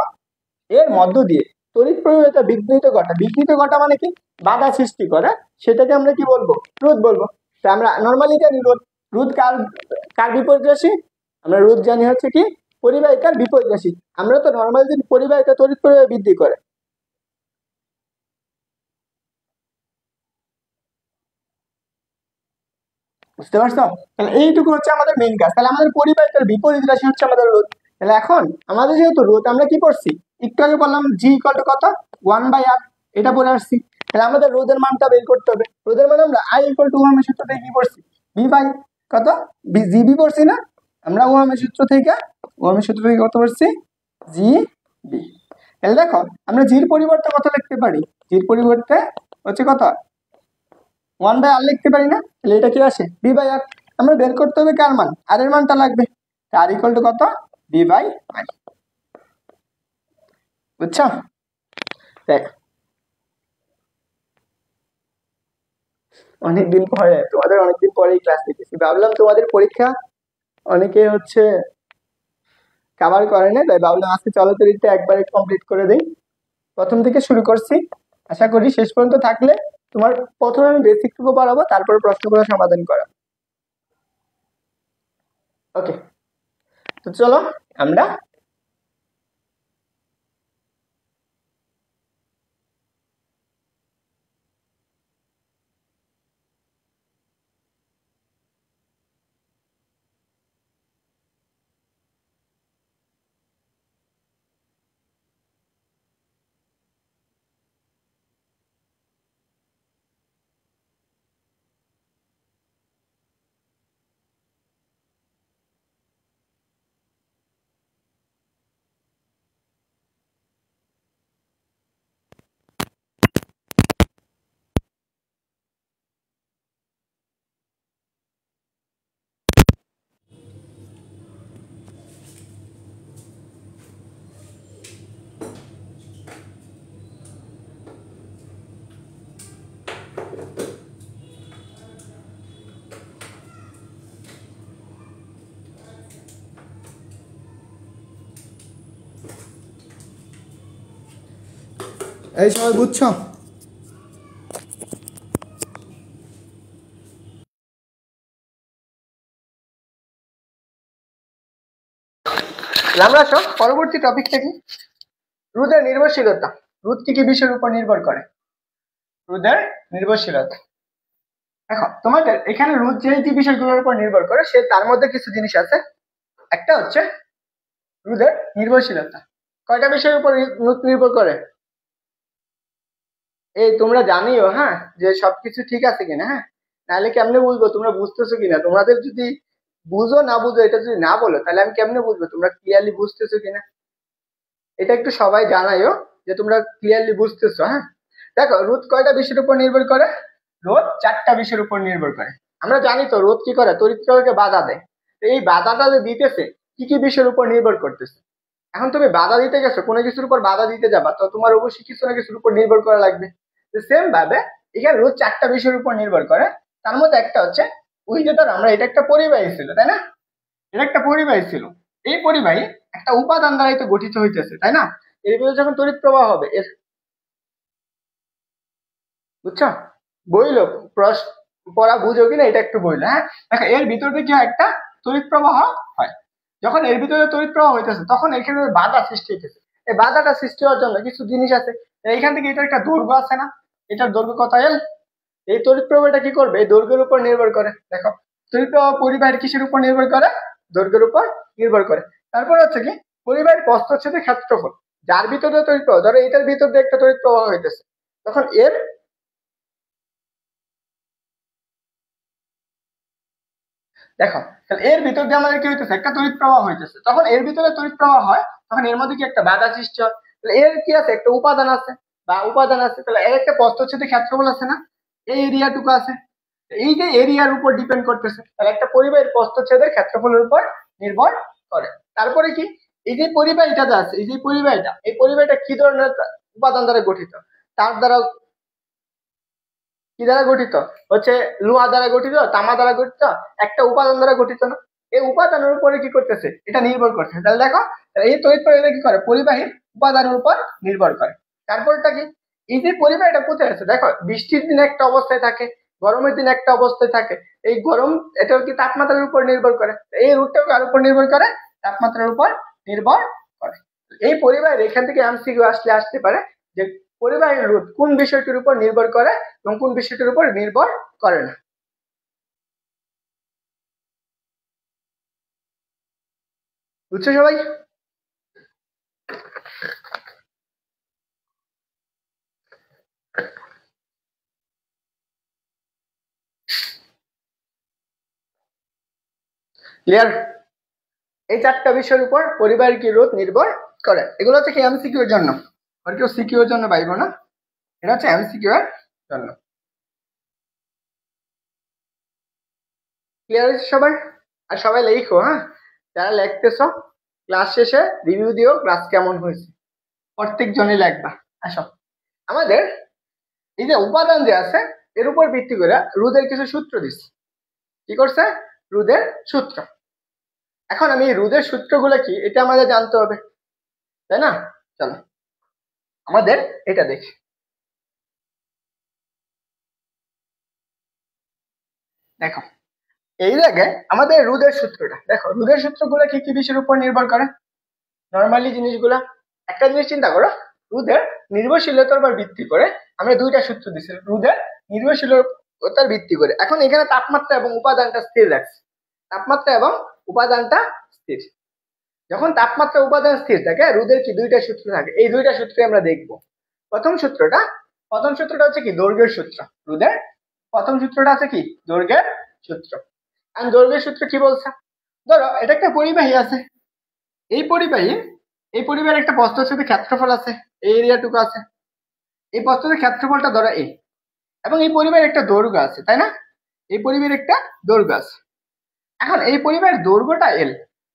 এর মধ্য দিয়ে তড়িৎ প্রবাহিতা বিঘ্নিত ঘটা, বিঘ্নিত ঘটা মানে কি বাধা সৃষ্টি করে, সেটাকে আমরা কি বলবো, রোধ বলবো। তা আমরা নর্মালি জানি রোধ, রোধ কার কার বিপরীত রাশি, আমরা রোধ জানি হচ্ছে কি পরিবাহিতার বিপরীত রাশি। আমরা তো নর্মালি জানি পরিবাহিতা তড়িৎ প্রবাহ বৃদ্ধি করে, বুঝতে পারছো। তাহলে এইটুকু হচ্ছে আমাদের মেইন কাজ। তাহলে আমাদের পরিবাহিতার বিপরীত রাশি হচ্ছে আমাদের রোধ। তাহলে এখন আমাদের যেহেতু রোধ, আমরা কি করছি, একটু আগে বললাম জি ইকুয়াল টু কত, 1/r, এটা পড়ে আসছি। তাহলে আমাদের রোধের মানটা বের করতে হবে, রোধের মানে আমরা আই ইকুয়াল টু ওহামের সূত্র থেকে কি করছি, বি বাই কত, জিবি করছি না, আমরা ওহামের সূত্র থেকে, ওহামের সূত্র থেকে কত করছি, জি বি। তাহলে দেখো আমরা জির পরিবর্তে কত লিখতে পারি, জির পরিবর্তে হচ্ছে কত, 1/r লিখতে পারি না, তাহলে এটা কি আসে, b/r। আমরা বের করতে হবে কার মান, আর এর মানটা লাগবে, আর ইকুয়াল টু কত, b/r। বুঝছো, দেখ অনেকদিন পরে, তোমাদের অনেকদিন পরেই ক্লাস নিতেছি, ভাবলাম তোমাদের পরীক্ষা অনেকে হচ্ছে কভার করে না, তাই ভাবলাম আজকে চলো তো একবারে কমপ্লিট করে দেই। প্রথম থেকে শুরু করছি, আশা করি শেষ পর্যন্ত থাকলে তোমার প্রথমে আমি বেসিকটুকু পড়াবো, তারপরে প্রশ্নগুলো সমাধান করা। ওকে, তো চলো আমরা এই সবাই বুঝছো, আমরা আসো পরবর্তী টপিকটা কি, রোধের নির্ভরশীলতা। রোধ কি কি বিষয়ের উপর নির্ভর করে? রোধের নির্ভরশীলতা। দেখো তোমাদের এখানে রোধ যে যে বিষয়গুলোর উপর নির্ভর করে সে তার মধ্যে কিছু জিনিস আছে। একটা হচ্ছে রোধের নির্ভরশীলতা। কয়টা বিষয়ের উপর রোধ নির্ভর করে? এই তোমরা জানিও হ্যাঁ, যে সবকিছু ঠিক আছে কিনা, হ্যাঁ, নাহলে কেমনে বুঝবো তোমরা বুঝতেছো কিনা? তোমাদের যদি বুঝো না বুঝো এটা যদি না বলো তাহলে আমি কেমনে বুঝবো তোমরা ক্লিয়ারলি বুঝতেছো কিনা? এটা একটু সবাই জানাইও যে তোমরা ক্লিয়ারলি বুঝতেছো। হ্যাঁ, দেখো রোধ কয়টা বিষয়ের উপর নির্ভর করে? রোধ চারটা বিষয়ের উপর নির্ভর করে। আমরা জানি তো রোধ কি করে, তড়িৎ প্রবাহকে বাধা দেয়। তো এই বাধাটা যে দিতেছে কি কি বিষয়ের উপর নির্ভর করতেছে। এখন তুমি বাধা দিতে গেছো, কোনো কিছুর উপর বাধা দিতে যাবা তো তোমার অবশ্যই কিছু না কিছুর উপর নির্ভর করা লাগবে। সেম ভাবে এখানে রোধ চারটা বিষয়ের উপর নির্ভর করে। তার মধ্যে একটা হচ্ছে ওই যে ধর আমরা এটা একটা পরিবাহী ছিল তাই না, এটা একটা পরিবাহী ছিল। এই পরিবাহী একটা উপাদান দ্বারাই তো গঠিত হইতেছে তাই না। এর ভিতরে যখন তড়িৎ প্রবাহ হবে এর, বুঝছো, বইলো পড়া বুঝো কিনা এটা একটু বইলো। হ্যাঁ, দেখো এর ভিতরে কি হয়, একটা তড়িৎ প্রবাহ হয়। যখন এর ভিতরে তড়িৎ প্রবাহ হইতেছে তখন এখানে বাধা সৃষ্টি হইতেছে। এই বাধাটা সৃষ্টি হওয়ার জন্য কিছু জিনিস আছে। এইখান থেকে এটার একটা দৈর্ঘ্য আছে না, এটার দৈর্ঘ্য কত এল। এই তড়িৎ প্রবাহটা কি করবে, এই দৈর্ঘ্যের উপর নির্ভর করে। দেখো তড়িৎ প্রবাহ পরিবাহীর কিসের উপর নির্ভর করে? দৈর্ঘ্যের উপর নির্ভর করে। তারপর হচ্ছে কি পরিবাহীর প্রস্থচ্ছেদের ক্ষেত্রফল, যার ভিতরে তড়িৎ প্রবাহ, ধরো এটার ভিতর দিয়ে একটা তড়িৎ প্রবাহ হইতেছে, তখন এর, দেখো তাহলে এর ভিতর দিয়ে আমাদের কি হইতেছে, একটা তড়িৎ প্রবাহ হইতেছে। তখন এর ভিতরে তড়িৎ প্রবাহ হয় তখন এর মধ্যে কি একটা বাধা সৃষ্টি হয়। তাহলে এর কি আছে, একটা উপাদান আছে বা উপাদান আছে, তাহলে এর একটা প্রস্থচ্ছেদের ক্ষেত্রফল আছে না, এই এরিয়াটুকু আছে। এই যে এরিয়ার উপর ডিপেন্ড করতেছে, তাহলে একটা পরিবাহীর প্রস্থচ্ছেদের ক্ষেত্রফলের উপর নির্ভর করে। তারপরে কি এই যে পরিবাহীটা যে আছে, এই যে পরিবাহীটা, এই পরিবাহীটা কি ধরনের উপাদান দ্বারা গঠিত? তার দ্বারা, কি দ্বারা গঠিত, হচ্ছে লোহা দ্বারা গঠিত, তামা দ্বারা গঠিত, একটা উপাদান দ্বারা গঠিত না। এই উপাদানের উপরে কি করতেছে, এটা নির্ভর করছে। তাহলে দেখো এই তড়িৎ প্রবাহ কি করে, পরিবাহীর উপাদানের উপর নির্ভর করে। তারপরটা কি, এই যে পরিবাহীটা কোথায় আছে, দেখো বৃষ্টির দিনে একটা অবস্থায় থাকে, গরমের দিনে একটা অবস্থায় থাকে। এই গরম এটা কি তাপমাত্রার উপর নির্ভর করে, এই রুটটাও কার উপর নির্ভর করে, তাপমাত্রার উপর নির্ভর করে। এই পরিবাহীর এখান থেকে এমসিকিউ আসলে আসতে পারে যে পরিবাহীর রোধ কোন বিষয়টির উপর নির্ভর করে এবং কোন বিষয়টির উপর নির্ভর করে না। বুঝছো সবাই? ক্লিয়ার? এই চারটা বিষয়ের উপর পরিবাহীর কি রোধ নির্ভর করে। এগুলো হচ্ছে কি এমসিকিউ এর জন্য, আর কেউ সিকিউ এর জন্য পাইবো না, এটা হচ্ছে এমসিকিউ এর জন্য। ক্লিয়ার হয়েছে সবাই? আর সবাই লেখো হ্যাঁ, যারা লিখতেছো ক্লাস শেষে রিভিউ দিও ক্লাস কেমন হয়েছে, প্রত্যেক জনই লিখবা। আসো আমাদের এই যে উপাদান যে আছে এর উপর ভিত্তি করে রোধের কিছু সূত্র দিচ্ছি। কি করছে, রোধের সূত্র। এখন আমি এই রোধের সূত্রগুলো কি এটা আমাদের জানতে হবে তাই না। চলো আমাদের এটা দেখি। দেখো এই জায়গায় আমাদের রোধের সূত্রটা দেখো, রোধের সূত্রগুলো কি কি বিষয়ের উপর নির্ভর করে? নর্মালি জিনিসগুলা, একটা জিনিস চিন্তা করো, রোধের নির্ভরশীলতার উপর ভিত্তি করে আমরা দুইটা সূত্র দিচ্ছি, রোধের নির্ভরশীলতার ভিত্তি করে। এখন এখানে তাপমাত্রা এবং উপাদানটা স্থির রাখছে, তাপমাত্রা এবং উপাদানটা স্থির। যখন তাপমাত্রা উপাদান স্থির থাকে রোধের কি দুইটা সূত্র থাকে, এই দুইটা সূত্র আমরা দেখব। প্রথম সূত্রটা হচ্ছে কি দৈর্ঘ্যের সূত্র। রোধের প্রথম সূত্রটা আছে কি দৈর্ঘ্যের সূত্র। আর দৈর্ঘ্যের সূত্র কি বলছে, ধরো এটা একটা পরিবাহী আছে, এই পরিবাহীর একটা প্রস্থচ্ছেদের ক্ষেত্রফল আছে, এই এরিয়াটুকু আছে, এই প্রস্থচ্ছেদের ক্ষেত্রফলটা ধরো এই, এবং এই পরিবাহীর একটা দৈর্ঘ্য আছে তাই না, এই পরিবাহীর একটা দৈর্ঘ্য আছে। এখন এই পরিবাহীর দৈর্ঘ্যটা এল,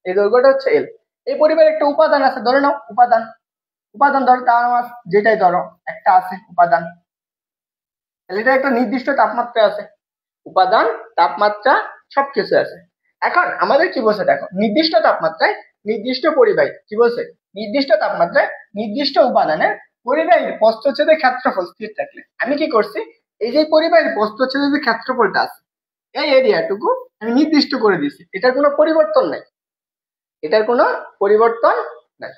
এই দৈর্ঘ্যটা হচ্ছে এল। এই পরিবাহীর একটা উপাদান আছে, ধরে নাও উপাদান, ধরো তার মাস যেটাই ধরো একটা আছে উপাদান, এটা একটা নির্দিষ্ট তাপমাত্রা আছে, উপাদান তাপমাত্রা সবকিছু আছে। এখন আমাদের কি বলছে দেখো, নির্দিষ্ট তাপমাত্রায় নির্দিষ্ট পরিবাহী, কি বলছে নির্দিষ্ট তাপমাত্রায় নির্দিষ্ট উপাদানের পরিবাহীর প্রস্থচ্ছেদের ক্ষেত্রফল স্থির থাকলে আমি কি করছি, এই যে পরিবাহীর প্রস্থচ্ছেদের যে ক্ষেত্রফলটা আছে এই এরিয়াটুকু আমি নির্দিষ্ট করে দিয়েছি, এটার কোনো পরিবর্তন নাই। এটার কোনো পরিবর্তন নাই।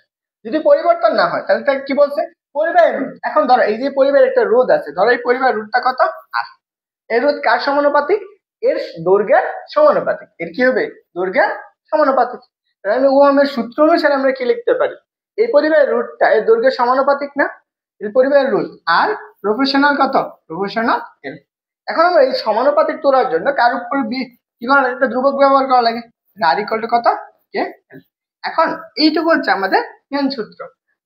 যদি পরিবর্তন না হয় তাহলে তাকে কি বলছে, পরিবাহের রোধ। এখন ধরো এই যে পরিবাহের একটা রোধ আছে, ধরো এই পরিবাহের রোধটা কত আর, এর রোধ কার সমানুপাতিক, এর দৈর্ঘ্যের সমানুপাতিক। এর কি হবে, দৈর্ঘ্যের সমানুপাতিক। তাহলে আমি ওহমের সূত্র অনুসারে আমরা কি লিখতে পারি, এই পরিবাহের রোধটা এর দৈর্ঘ্যের সমানুপাতিক না, এই পরিবাহের রোধ আর প্রফেশনাল কত, প্রফেশনাল এল। এখন আমরা এই সমানুপাতিক তোলার জন্য কার উপর কি করা লাগে, একটা ধ্রুবক ব্যবহার করা লাগে, আর ইকুয়াল টু কত কে এল। এখন এইটুকু হচ্ছে আমাদের মেন সূত্র,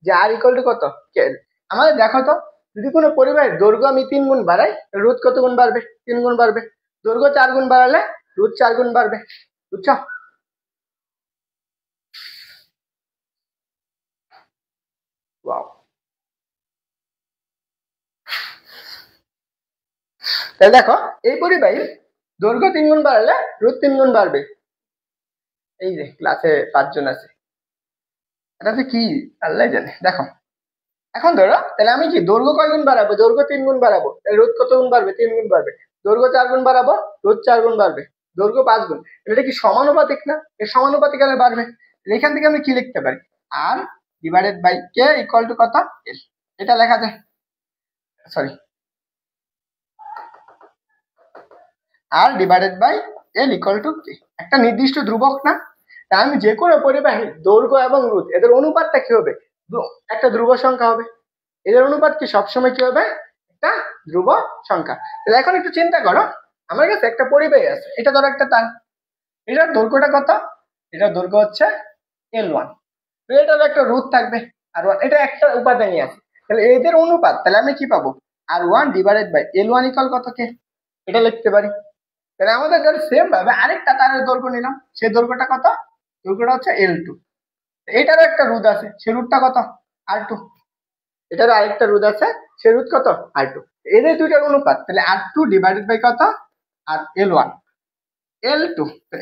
যে আর ইকুয়াল টু কত কে এল। আমাদের দেখো তো, যদি কোনো পরিবাহের দৈর্ঘ্য আমি 3 গুণ বাড়াই, রোধ কত গুণ বাড়বে, 3 গুণ বাড়বে। দৈর্ঘ্য 4 গুণ বাড়ালে রোধ 4 গুণ বাড়বে, বুঝছো? ওয়াও। তাহলে দেখো এই পরিবাহীর দৈর্ঘ্য 3 গুণ বাড়ালে রোধ 3 গুণ বাড়বে। এই যে ক্লাসে 5 জন আছে, এটাতে কি আল্লাহ জানে। দেখো এখন ধরো, তাহলে আমি কি দৈর্ঘ্য কয় গুণ বাড়াবো, দৈর্ঘ্য 3 গুণ বাড়াবো, তাহলে রোধ কত গুণ বাড়বে, 3 গুণ বাড়বে। দৈর্ঘ্য 4 গুণ বাড়াবো, রোধ 4 গুণ বাড়বে। দৈর্ঘ্য 5 গুণ, এটা কি সমানুপাতিক না, এর সমানুপাতিক আরে বাড়বে। এখান থেকে আমি কি লিখতে পারি, R divided by K equal to কত এল। এটা লেখা যায়, sorry, R divided by L equal to K, একটা নির্দিষ্ট ধ্রুবক না। তা আমি যে কোনো পরিবাহীর দৈর্ঘ্য এবং রোধ এদের অনুপাতটা কি হবে, একটা ধ্রুব সংখ্যা হবে। এদের অনুপাত কি সবসময় কি হবে, একটা ধ্রুব সংখ্যা। তাহলে এখন একটু চিন্তা করো, আমার কাছে একটা পরিবাহী আছে, এটা ধরো একটা তার, এটার দৈর্ঘ্যটা কত, এটার দৈর্ঘ্য হচ্ছে L1, তো এটার একটা রোধ থাকবে R1, এটা একটা উপাদানই আছে। তাহলে এদের অনুপাত, তাহলে আমি কি পাবো, R1 divided by L1 equal কত কে, এটা লিখতে পারি। তাহলে আমাদের যদি সেম ভাবে আরেকটা তারের দৈর্ঘ্য নিলাম, সেই দৈর্ঘ্যটা কত, দৈর্ঘ্যটা হচ্ছে L2, এটারও একটা রোধ আছে, সেই রোধটা কত R2, এটারও আরেকটা রোধ আছে, সেই রোধ কত R2। এদের দুইটার অনুপাত, তাহলে R2 ডিভাইডেড বাই কত, আর L1, L2,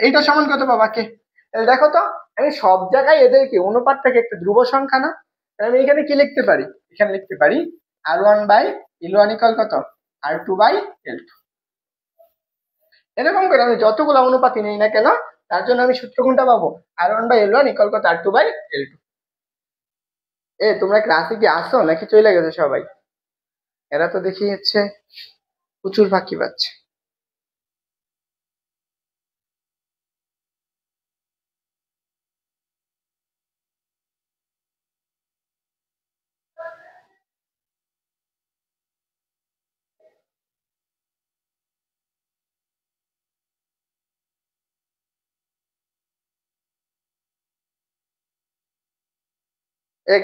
এইটা সমান কত বাবা কে। তাহলে দেখো তো, আমি সব জায়গায় এদের কি অনুপাতটাকে একটা ধ্রুব সংখ্যা না, আমি এখানে কি লিখতে পারি, এখানে লিখতে পারি R1 বাই L1 ইকুয়াল কত, R2 বাই L2। এরকম করে আমি যতগুলো অনুপাতই নেই না কেন, তার জন্য আমি সূত্র কোনটা পাবো, R1 বাই L1 ইকুয়াল কত, R2 বাই L2। তোমরা ক্লাসে কি আসো নাকি চলে গেছো সবাই, এরা তো দেখি হচ্ছে প্রচুর ফাঁকি পাচ্ছে।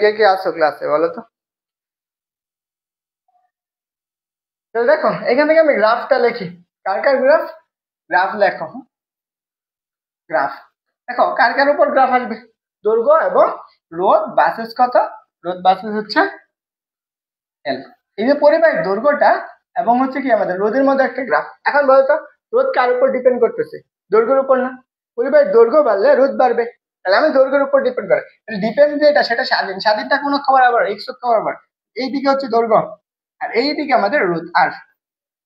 কে কে আসো ক্লাসে বলো তো। তাহলে দেখো এখান থেকে আমি গ্রাফটা লিখি, কার কার গ্রাফ, গ্রাফ লেখো, গ্রাফ। দেখো কার কার উপর গ্রাফ আসবে, দৈর্ঘ্য এবং রোধ বাসেস কত, রোধ বাসেস হচ্ছে এল। এই যে পরিবাহীর দৈর্ঘ্যটা এবং হচ্ছে কি আমাদের রোধের মধ্যে একটা গ্রাফ। এখন বলতো রোধ কার উপর ডিপেন্ড করতেছে, দৈর্ঘ্যের উপর না, পরিবাহীর দৈর্ঘ্য বাড়লে রোধ বাড়বে। তাহলে আমি দৈর্ঘ্যের উপর ডিপেন্ড করে, ডিপেন্ড যেটা সেটা স্বাধীন, স্বাধীনটা কোন খবর আবার এক্স খবর আবার, এইদিকে হচ্ছে দৈর্ঘ্য আর এইদিকে আমাদের রোধ আর।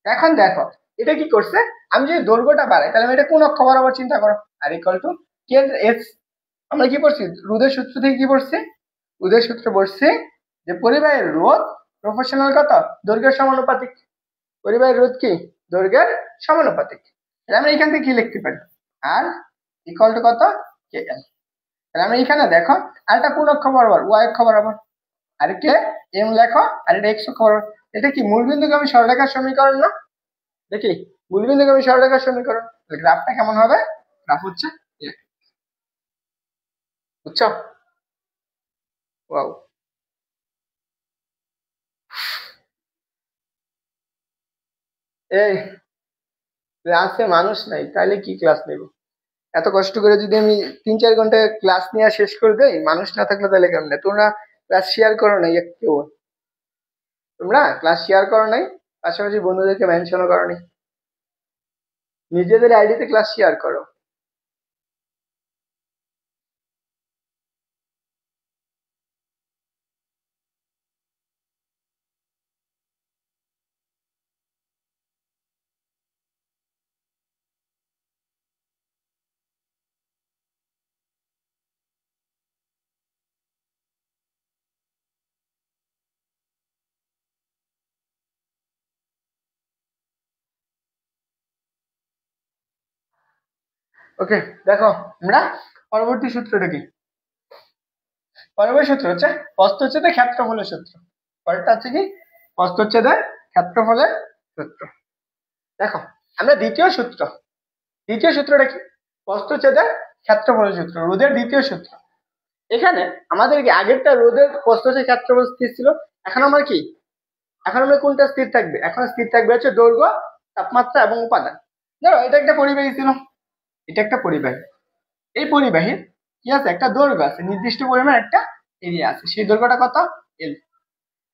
এখন দেখো এটা কি করছে, আমি যদি দৈর্ঘ্যটা বাড়াই তাহলে আমি এটা কোন অক্ষ বরাবর চিন্তা করো, আর ইকুয়াল টু কে এস। আমরা কি পড়ছি রোধের সূত্র থেকে, কি পড়ছি, রোধের সূত্র পড়ছি যে পরিবাহীর রোধ প্রফেশনাল কত, দৈর্ঘ্যের সমানুপাতিক। পরিবাহীর রোধ কি, দৈর্ঘ্যের সমানুপাতিক। তাহলে আমরা এখান থেকে কি লিখতে পারি, আর ইকুয়াল টু কত কে এল। তাহলে আমরা এখানে দেখো আরেকটা কোন অক্ষ বরাবর, ওয়াই অক্ষ বরাবর, আর কে এম লেখো, আর এটা এক্স অক্ষ বরাবর। এটা কি মূলবিন্দুগামী সরলরেখার সমীকরণ না, দেখি মূলবিন্দুগামী সরলরেখার সমীকরণ। গ্রাফটা কেমন হবে, গ্রাফ হচ্ছে বুঝছো, ওয়াও। এই ক্লাসে মানুষ নাই তাইলে কি ক্লাস নেব, এত কষ্ট করে যদি আমি 3-4 ঘন্টা ক্লাস নিয়ে শেষ করে দেই, মানুষ না থাকলে তাহলে কেমন, তোমরা ক্লাস শেয়ার করো নাই একটু, তোমরা ক্লাস শেয়ার করো নাই, পাশাপাশি বন্ধুদেরকে মেনশনও করো নাই, নিজেদের আইডিতে ক্লাস শেয়ার করো। ওকে, দেখো আমরা পরবর্তী সূত্রটা কি, পরবর্তী সূত্র হচ্ছে প্রস্থচ্ছেদের ক্ষেত্রফলের সূত্র। পরেরটা হচ্ছে কি প্রস্থচ্ছেদের ক্ষেত্রফলের সূত্র। দেখো আমরা দ্বিতীয় সূত্রটা কি, প্রস্থচ্ছেদের ক্ষেত্রফলের সূত্র, রোধের দ্বিতীয় সূত্র। এখানে আমাদের কি আগেরটা রোধের প্রস্থচ্ছেদ ক্ষেত্রফল স্থির ছিল, এখন আমরা কি, এখন আমরা কোনটা স্থির থাকবে, এখন স্থির থাকবে হচ্ছে দৈর্ঘ্য, তাপমাত্রা এবং উপাদান। ধরো এটা একটা পরিবাহী ছিল, এটা একটা পরিবাহী, এই পরিবাহীর কি আছে, একটা দৈর্ঘ্য আছে, নির্দিষ্ট পরিমাণ একটা এরিয়া আছে, সেই দৈর্ঘ্যটা কত এল,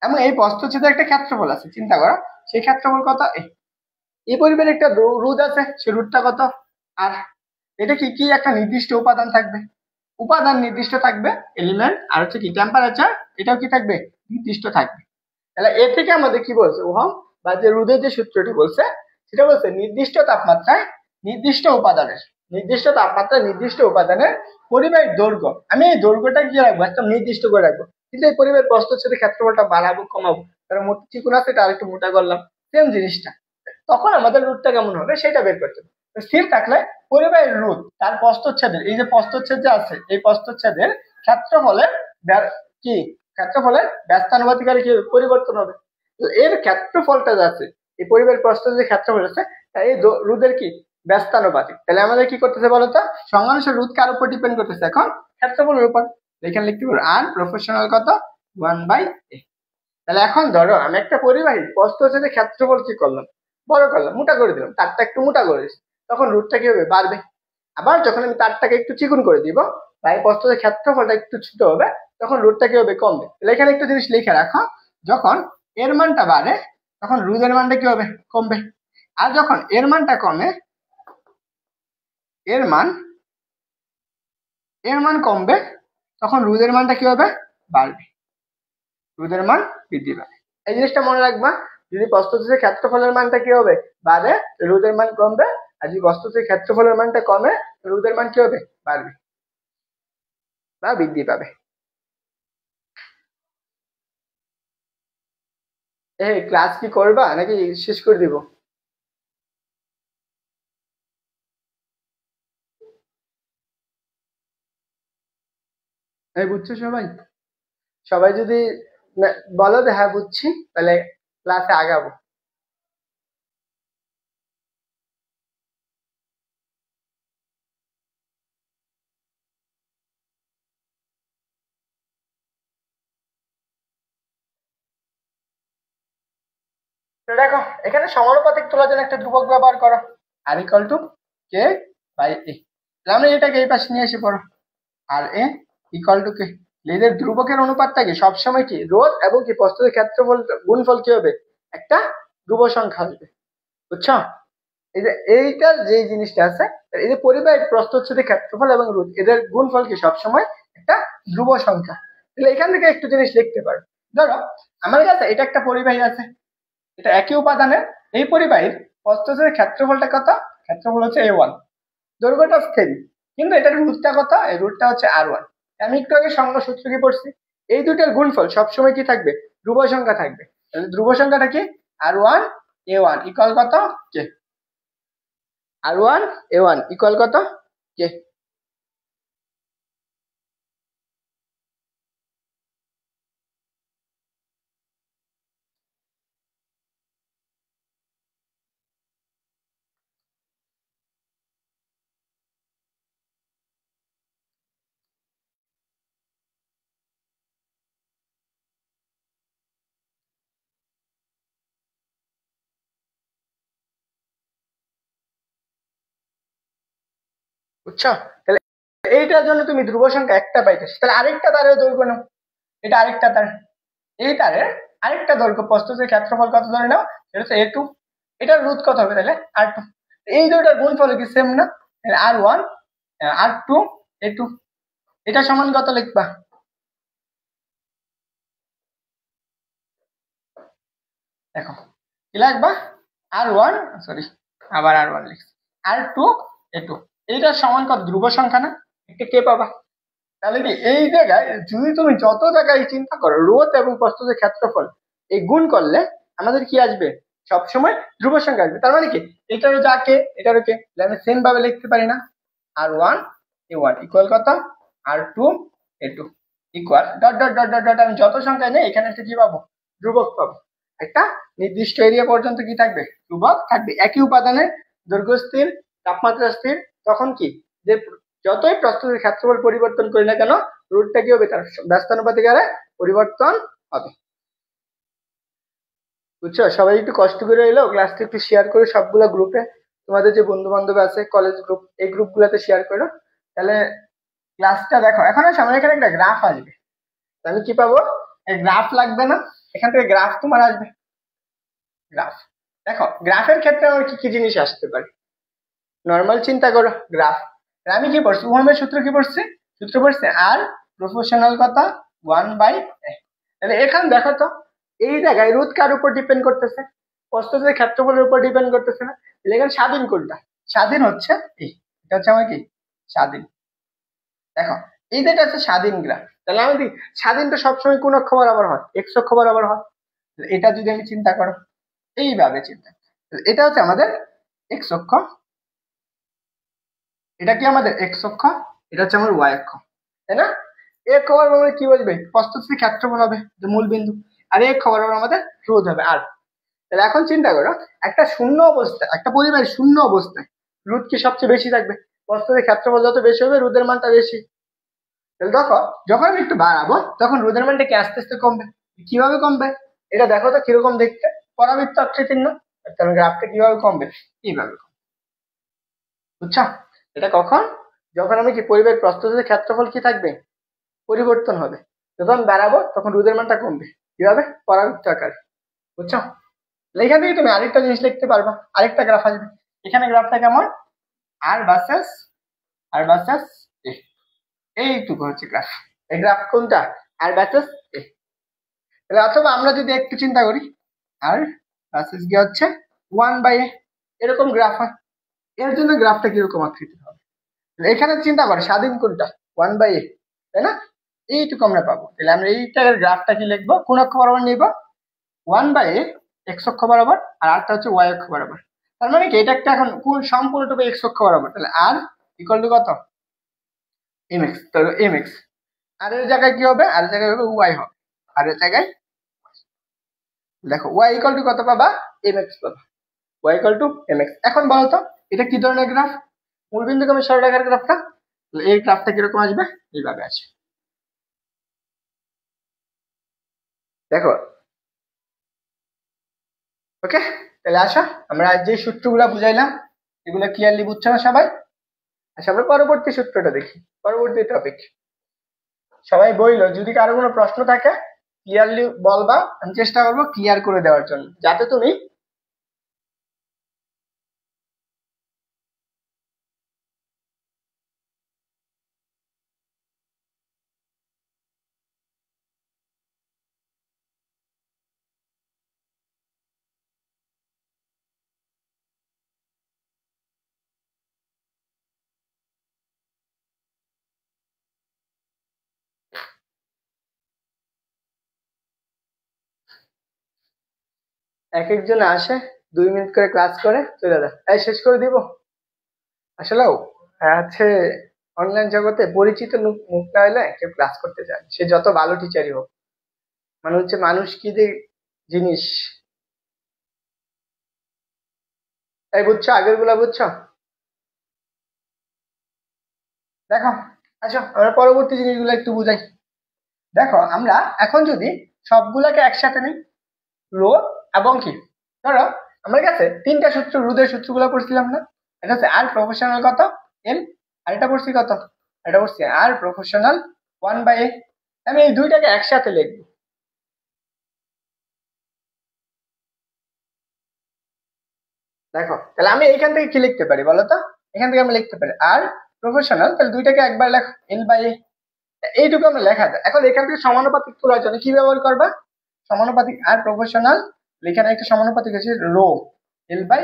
এবং এই প্রস্থচ্ছেদের একটা ক্ষেত্রফল আছে, চিন্তা করো সেই ক্ষেত্রফল কত এ। এই পরিবাহীর একটা রোধ আছে, সেই রোধটা কত আর। এটা কি কি একটা নির্দিষ্ট উপাদান থাকবে, উপাদান নির্দিষ্ট থাকবে এলিমেন্ট, আর হচ্ছে কি টেম্পারেচার, এটাও কি থাকবে নির্দিষ্ট থাকবে। তাহলে এ থেকে আমাদের কি বলছে ওহম বা যে রোধের যে সূত্রটি বলছে সেটা বলছে নির্দিষ্ট তাপমাত্রায় নির্দিষ্ট উপাদানের, নির্দিষ্ট তাপমাত্রায় নির্দিষ্ট উপাদানের পরিবাহীর দৈর্ঘ্য, আমি এই দৈর্ঘ্যটা কি রাখবো একটা নির্দিষ্ট করে রাখবো, কিন্তু এই পরিবাহীর প্রস্থচ্ছেদের ক্ষেত্রফলটা বাড়াবো কমাবো, কারণ মোটা চিকন আছে এটা আরেকটু মোটা করলাম, সেম জিনিসটা, তখন আমাদের রোধটা কেমন হবে সেটা বের করতে হবে। স্থির থাকলে পরিবাহীর রোধ তার প্রস্থচ্ছেদের, এই যে প্রস্থচ্ছেদ যে আছে এই প্রস্থচ্ছেদের ক্ষেত্রফলের কি, ক্ষেত্রফলের ব্যস্তানুপাতিকারে কি পরিবর্তন হবে। এর ক্ষেত্রফলটা যে আছে এই পরিবাহীর প্রস্থ যে ক্ষেত্রফল আছে এই রোধের কি ব্যস্তানুপাতিক। তাহলে আমাদের কি করতেছে বলতো, সংখ্যাংশ রোধ কার উপর ডিপেন্ড করতেছে, এখন ক্ষেত্রফলের উপর। এখানে লিখতে পারো আর প্রফেশনাল কত 1/a। তাহলে এখন ধরো আমি একটা পরিবাহী প্রস্থচ্ছেদের ক্ষেত্রফল কি করলাম, বড় করলাম, মোটা করে দিলাম, তারটা একটু মোটা করে দিচ্ছি, তখন রোধটা কি হবে বাড়বে। আবার যখন আমি তারটাকে একটু চিকন করে দিব বা এই প্রস্থচ্ছেদের ক্ষেত্রফলটা একটু ছোট হবে, তখন রোধটা কি হবে কমবে। তাহলে এখানে একটা জিনিস লিখে রাখো, যখন এর মানটা বাড়ে তখন রোধের মানটা কি হবে কমবে, আর যখন এর মানটা কমে, এর মান কমবে, তখন রোধের মানটা কি হবে বাড়বে, রোধের মান বৃদ্ধি পাবে। এই জিনিসটা মনে রাখবা, যদি প্রস্থচ্ছেদের ক্ষেত্রফলের মানটা কি হবে বাড়ে, রোধের মান কমবে, আর যদি প্রস্থচ্ছেদের ক্ষেত্রফলের মানটা কমে, রোধের মান কি হবে বাড়বে বা বৃদ্ধি পাবে। ক্লাস কি করবা নাকি শেষ করে দিব? বুঝছো সবাই? সবাই যদি বলো যে হ্যাঁ বুঝছি, তাহলে ক্লাসে আগাবো। তো দেখো এখানে সমানুপাতিক তোলার জন্য একটা ধ্রুবক ব্যবহার করো, আর ইকুয়াল টু কে বাই এ। আমরা এটাকে এই পাশে নিয়ে এসে পড়ো, আর এ ইকুয়াল টু কে। এদের ধ্রুবকের অনুপাতটা কি সবসময় কি রোধ এবং কি প্রস্থচ্ছেদের ক্ষেত্রফল গুণফল কি হবে একটা ধ্রুব সংখ্যা আসবে, বুঝছো? এই যে এইটার যে জিনিসটা আছে, এই যে পরিবাহীর প্রস্থচ্ছেদের ক্ষেত্রফল এবং রোধ এদের গুণফল কি সবসময় একটা ধ্রুব সংখ্যা। তাহলে এখান থেকে একটু জিনিস লিখতে পারো, ধরো আমার কাছে এটা একটা পরিবাহী আছে, এটা একই উপাদানের, এই পরিবাহীর প্রস্থচ্ছেদের ক্ষেত্রফলটা কত, ক্ষেত্রফল হচ্ছে a1, দৈর্ঘ্যটা স্থির, কিন্তু এটার রুটটা কত, এই রুটটা হচ্ছে r1। আমি একটু আগে সংখ্যা সূত্র কি পড়ছি, এই দুইটার গুণফল সবসময় কি থাকবে ধ্রুব সংখ্যা থাকবে। তাহলে ধ্রুব সংখ্যাটা কি r1 a1 ইকুয়াল কত কে, r1 a1 ইকুয়াল কত কে। বুঝছো? তাহলে এইটার জন্য তুমি ধ্রুব সংখ্যা একটা পাইতেছো, তাহলে আরেকটা তারের দৈর্ঘ্য নাও, এটা আরেকটা তার, এই তারের আরেকটা দৈর্ঘ্য প্রস্থচ্ছেদের ক্ষেত্রফল কত ধরে নাও, এটা হচ্ছে a2, এটার রোধ কত হবে তাহলে r2, এই দুইটার গুণফল কি সেম না, r1 r2 a2, এটা সমান কত লিখবা, দেখো কি লিখবা r1, সরি আবার r1 লিখছি, r2 a2, এইটার সমান কত ধ্রুব সংখ্যা না, একটা কে পাবা। তাহলে কি এই জায়গায় যদি তুমি যত জায়গায় চিন্তা করো রোধ এবং প্রস্থচ্ছেদের ক্ষেত্রফল এই গুণ করলে আমাদের কি আসবে সবসময় ধ্রুব সংখ্যা আসবে। তার মানে কি এটারও যা কে এটারও কে, আমি সেম ভাবে লিখতে পারি না, R1 A1 ইকুয়াল কত R2 A2 equal dot dot dot dot dot, আমি যত সংখ্যা নেই এখানে একটা কি পাবো, ধ্রুবক পাবো। একটা নির্দিষ্ট এরিয়া পর্যন্ত কি থাকবে, ধ্রুবক থাকবে। একই উপাদানের দৈর্ঘ্য স্থির, তাপমাত্রা স্থির, তখন কি যে যতই প্রস্তুতির ক্ষেত্রফল পরিবর্তন করি না কেন, রুটটা কি হবে, তার ব্যস্তানুপাতিক হারে পরিবর্তন হবে। বুঝছো? সবাই একটু কষ্ট করে এলো, ক্লাসটা একটু শেয়ার করে সবগুলো গ্রুপে, তোমাদের যে বন্ধু বান্ধব আছে কলেজ গ্রুপ, এই গ্রুপ গুলাতে শেয়ার করো, তাহলে ক্লাসটা দেখো। এখন সামনে এখানে একটা গ্রাফ আসবে, আমি কি পাবো, এই গ্রাফ লাগবে না, এখান থেকে গ্রাফ তোমার আসবে। গ্রাফ দেখো, গ্রাফের ক্ষেত্রে আমার কি কি জিনিস আসতে পারে, নর্মাল চিন্তা করো। গ্রাফ আমি কি পড়ছি, ওহমের সূত্র কি পড়ছি, সূত্র পড়ছে আর প্রপোর্শনাল কত 1/a। তাহলে এখানে দেখো তো, এই জায়গায় রোধ কার উপর ডিপেন্ড করতেছে, প্রস্তুতের ক্ষেত্রফলের উপর ডিপেন্ড করতেছে না। তাহলে এখানে স্বাধীন কোনটা, স্বাধীন হচ্ছে এই, এটা হচ্ছে আমার কি স্বাধীন। দেখো এই যেটা আছে স্বাধীন গ্রাফ, তাহলে আমি দেখি স্বাধীনটা সবসময় কোন অক্ষ বরাবর হয়, এক্স অক্ষ বরাবর হয়। এটা যদি আমি চিন্তা করো এইভাবে চিন্তা, এটা হচ্ছে আমাদের এক্স অক্ষ, এটা কি আমাদের এক্স অক্ষ, এটা হচ্ছে আমার ওয়াই অক্ষ, তাই না? এ খবর বরাবর কি বলবে, প্রস্তুতির ক্ষেত্রফল হবে যে মূল বিন্দু, আর এ খবর বরাবর আমাদের রোধ হবে আর। তাহলে এখন চিন্তা করো, একটা শূন্য অবস্থায়, একটা পরিবারের শূন্য অবস্থায় রোধ কি সবচেয়ে বেশি থাকবে, প্রস্তুতির ক্ষেত্রফল যত বেশি হবে রোধের মানটা বেশি। তাহলে দেখো যখন আমি একটু বাড়াবো তখন রোধের মানটা কি আস্তে আস্তে কমবে। কিভাবে কমবে, এটা দেখো তো কিরকম দেখতে, পরাবৃত্ত আকৃতির না, তাহলে গ্রাফটা কিভাবে কমবে, এইভাবে। বুঝছো? এটা কখন, যখন আমি কি পরিবেশ প্রস্তুতির ক্ষেত্রফল কি থাকবে, পরিবর্তন হবে, যখন বাড়াবো তখন রোধের মানটা কমবে, কিভাবে, পরাবৃত্ত আকারে। বুঝছো? এখান থেকে তুমি আরেকটা জিনিস লিখতে পারবা, আরেকটা গ্রাফ আসবে, এখানে গ্রাফটা কেমন, আর ভার্সেস এ, এইটুকু হচ্ছে গ্রাফ। এই গ্রাফ কোনটা, আর ভার্সেস এ। তাহলে অথবা আমরা যদি একটু চিন্তা করি, আর ভার্সেস কি হচ্ছে 1/a, এরকম গ্রাফ হয়, এর জন্য গ্রাফটা কিরকম আকৃতি হবে। এখানে চিন্তা করো স্বাধীন কোনটা, 1/a, তাই না? এইটুকু আমরা পাবো। তাহলে আমরা এইটার গ্রাফটা কি লিখবো, কোন অক্ষ বরাবর নিব, 1/a এক্স অক্ষ বরাবর, আর আরটা হচ্ছে ওয়াই অক্ষ বরাবর। তার মানে কি এটা একটা এখন কোন সম্পূর্ণটুকু এক্স অক্ষ বরাবর, তাহলে আর ইকুয়াল টু কত, mx, তাহলে mx। আর এর জায়গায় কি হবে, আর এর জায়গায় হবে ওয়াই হবে, আর এর জায়গায় দেখো ওয়াই ইকুয়াল টু কত পাবা, mx পাবা, ওয়াই ইকুয়াল টু mx। এখন বলো তো এটা কি ধরনের গ্রাফ, মূলবিন্দুগামী সরলরেখার গ্রাফটা, এই গ্রাফটা কিরকম আসবে, এইভাবে আসবে। দেখো ওকে, তাহলে আসো আমরা যে সূত্রগুলো বুঝাইলাম এগুলো ক্লিয়ারলি বুঝছো না সবাই? আচ্ছা আমরা পরবর্তী সূত্রটা দেখি, পরবর্তী টপিক। সবাই বইলো, যদি কারো কোনো প্রশ্ন থাকে ক্লিয়ারলি বলবা, আমি চেষ্টা করবো ক্লিয়ার করে দেওয়ার জন্য, যাতে তুমি এক একজন আসে 2 মিনিট করে ক্লাস করে চলে যায়, এই শেষ করে দিব। আসলেও আছে, অনলাইন জগতে পরিচিত মুখ না হলে কেউ ক্লাস করতে চায়, সে যত ভালো টিচারই হোক। মানে হচ্ছে মানুষ কি যে জিনিস, এই বুঝছো, আগের গুলা বুঝছো? দেখো আচ্ছা আমরা পরবর্তী জিনিসগুলো একটু বুঝাই। দেখো আমরা এখন যদি সবগুলাকে একসাথে নিই, রোধ এবং কি, ধরো আমার কাছে তিনটা সূত্র, রোধের সূত্রগুলো পড়ছিলাম না, এটা হচ্ছে আর প্রফেশনাল কত এল, আর এটা পড়ছি কত, এটা পড়ছি আর প্রফেশনাল 1/a। আমি এই দুইটাকে একসাথে লিখবো। দেখো তাহলে আমি এখান থেকে কি লিখতে পারি বলো তো, এখান থেকে আমি লিখতে পারি আর প্রফেশনাল, তাহলে দুইটাকে একবার লেখো L/a, এইটুকু আমরা লেখা যায়। এখন এখান থেকে সমানুপাতিক তোলার জন্য কি ব্যবহার করবা, সমানুপাতিক আর প্রফেশনাল, এখানে একটা সমানুপাতিক আছে রো L/a,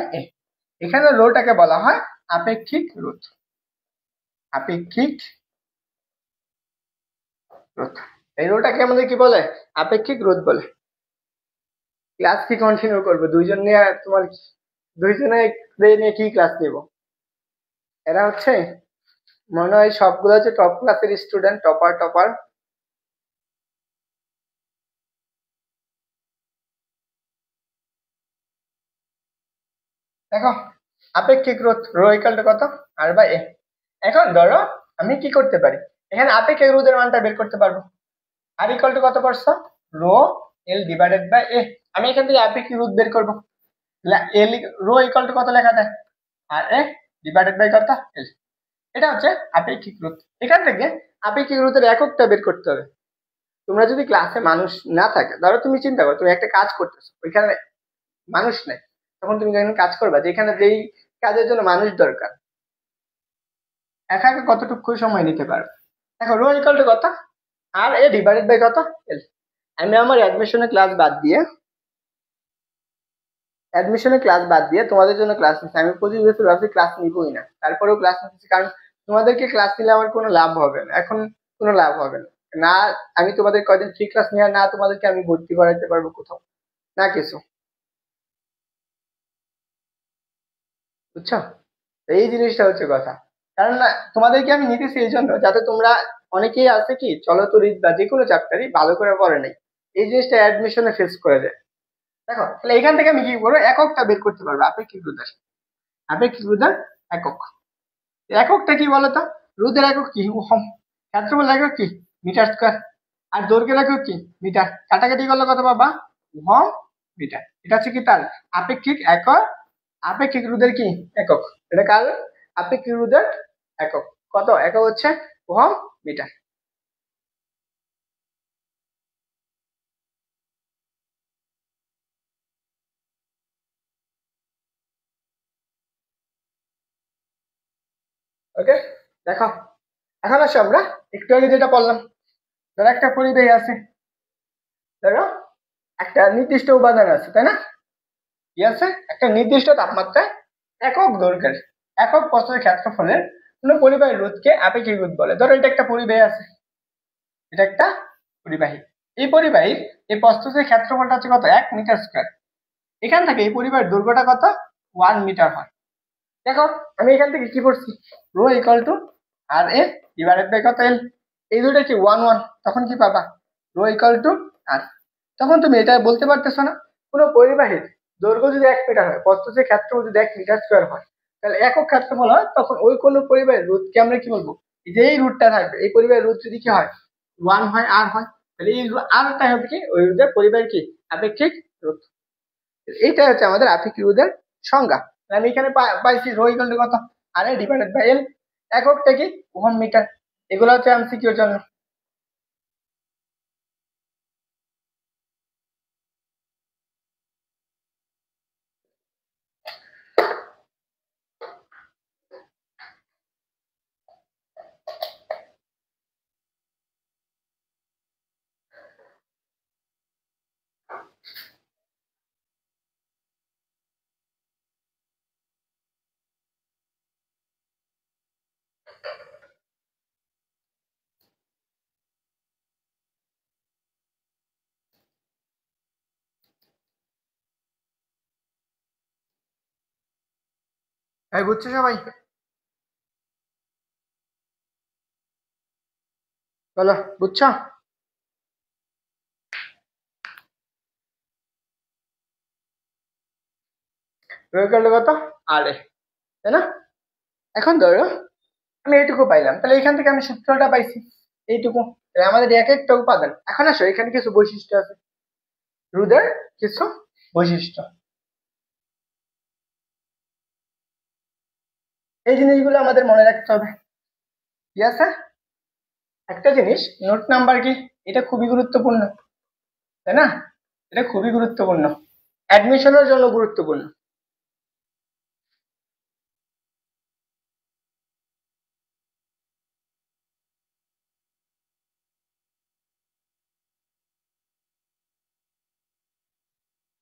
এখানে রোটাকে বলা হয় আপেক্ষিক রোধ, আপেক্ষিক রোধ, এই রোটাকে আমাদের কি বলে, আপেক্ষিক রোধ বলে। ক্লাস কি কন্টিনিউ করবে, দুইজন নিয়ে তোমার দুইজনে নিয়ে কি ক্লাস নিব, এরা হচ্ছে মনে হয় সবগুলো হচ্ছে টপ ক্লাসের স্টুডেন্ট, টপার টপার। দেখো আপেক্ষিক রোধ রো ইকুয়াল টু কত, আর বাই এ। এখন ধরো আমি কি করতে পারি, এখানে আপেক্ষিক রোধের মানটা বের করতে পারবো। আর ইকুয়াল টু কত পারছো, রো এল ডিভাইডেড বাই এ। আমি এখান থেকে আপেক্ষিক রোধ বের করবো। এল রো ইকুয়াল টু কত লেখা যায়, আর এ ডিভাইডেড বাই কত এল। এটা হচ্ছে আপেক্ষিক রোধ। এখান থেকে আপেক্ষিক রোধের এককটা বের করতে হবে। তোমরা যদি ক্লাসে মানুষ না থাকে, ধরো তুমি চিন্তা করো তুমি একটা কাজ করতেছো, ওইখানে মানুষ নেই, তখন তুমি যখন কাজ করবা যেখানে যেই কাজের জন্য মানুষ দরকার, একা একা কতটুকু সময় নিতে পারবে। দেখো রো ইকুয়াল টু কত, আর এ ডিভাইডেড বাই কত এল। আমি আমার অ্যাডমিশনের ক্লাস বাদ দিয়ে তোমাদের জন্য ক্লাস নিচ্ছি। আমি 25 বছর ভাবছি ক্লাস নিবই না, তারপরেও ক্লাস নিচ্ছি, কারণ তোমাদেরকে ক্লাস নিলে আমার কোনো লাভ হবে না, এখন কোনো লাভ হবে না। না আমি তোমাদের কদিন ফ্রি ক্লাস নিয়ে, না তোমাদেরকে আমি ভর্তি করাইতে পারবো কোথাও, না কিছু। বুঝছো? তো এই জিনিসটা হচ্ছে কথা। কারণ না তোমাদেরকে আমি নিতেছি এই জন্য যাতে তোমরা, অনেকেই আছে কি চলতরিৎ বা যে কোনো চ্যাপ্টারই ভালো করে পড়ে নাই, এই জিনিসটা অ্যাডমিশনে ফেস করে দেয়। দেখো তাহলে এখান থেকে আমি কি করবো, এককটা বের করতে পারবো, আপেক্ষিক রোধের। আপেক্ষিক রোধের একক, এককটা কি বলতো, রোধের একক কি ওহম, ক্ষেত্রফল একক কি মিটার স্কয়ার, আর দৈর্ঘ্যের একক কি মিটার। কাটাকাটি করলে কত পাবা, ওহম মিটার। এটা হচ্ছে কি তার আপেক্ষিক একক, আপেক্ষিক রোধের কি একক। এটা কার আপেক্ষিক রোধের একক, কত একক হচ্ছে ওহম মিটার। ওকে, দেখো এখন আসো আমরা একটু আগে যেটা বললাম, ধরো একটা পরিবেশ আছে, ধরো একটা নির্দিষ্ট উপাদান আছে, তাই না? কি আছে, একটা নির্দিষ্ট তাপমাত্রায় একক দৈর্ঘ্যের একক প্রস্থের ক্ষেত্রফলের কোন পরিবাহী রোধকে আপেক্ষিক রোধ বলে। ধরো এটা একটা পরিবাহী আছে, এটা একটা পরিবাহী। এই পরিবাহীর এই প্রস্থের ক্ষেত্রফলটা হচ্ছে কত, 1 মিটার স্কয়ার। এখান থেকে এই পরিবাহীর দৈর্ঘ্যটা কত, 1 মিটার হয়। দেখো আমি এখান থেকে কি করছি, rho equal to R A divided by কত এল। এই দুটো কি ওয়ান ওয়ান, তখন কি পাবা, রো ইকুয়াল টু আর। তখন তুমি এটা বলতে পারতেছো না, কোনো পরিবাহীর দৈর্ঘ্য যদি 1 মিটার হয়, প্রস্থের ক্ষেত্রফল যদি 1 মিটার স্কয়ার হয়, তাহলে একক ক্ষেত্রফল হয়, তখন ওই কোনো পরিবাহীর রোধকে আমরা কি বলবো, এই যে এই রুটটা থাকবে, এই পরিবাহীর রোধ যদি কি হয়, ওয়ান হয় আর হয়, তাহলে এই আরটা হবে কি ওই রোধের পরিবাহীর কি আপেক্ষিক রোধ। এইটা হচ্ছে আমাদের আপেক্ষিক রোধের সংজ্ঞা। তাহলে আমি এখানে পাইছি রো ইকুয়াল টু কত, আর এ ডিভাইডেড বাই এল। এককটা কি ওহম মিটার। এগুলো হচ্ছে এমসিকিউর জন্য। এই বুঝছো সবাই, বলো বুঝছো? রো ইকুয়াল টু কত, আর এ, তাই না? এখন ধরো আমি এইটুকু পাইলাম, তাহলে এখান থেকে আমি সূত্রটা পাইছি এইটুকু। তাহলে আমাদের এক একটা উপাদান। এখন আসো এখানে কিছু বৈশিষ্ট্য আছে, রোধের কিছু বৈশিষ্ট্য, এই জিনিসগুলো আমাদের মনে রাখতে হবে। ঠিক আছে, একটা জিনিস নোট নাম্বার কি, এটা খুবই গুরুত্বপূর্ণ, তাই না? এটা খুবই গুরুত্বপূর্ণ, অ্যাডমিশনের জন্য গুরুত্বপূর্ণ।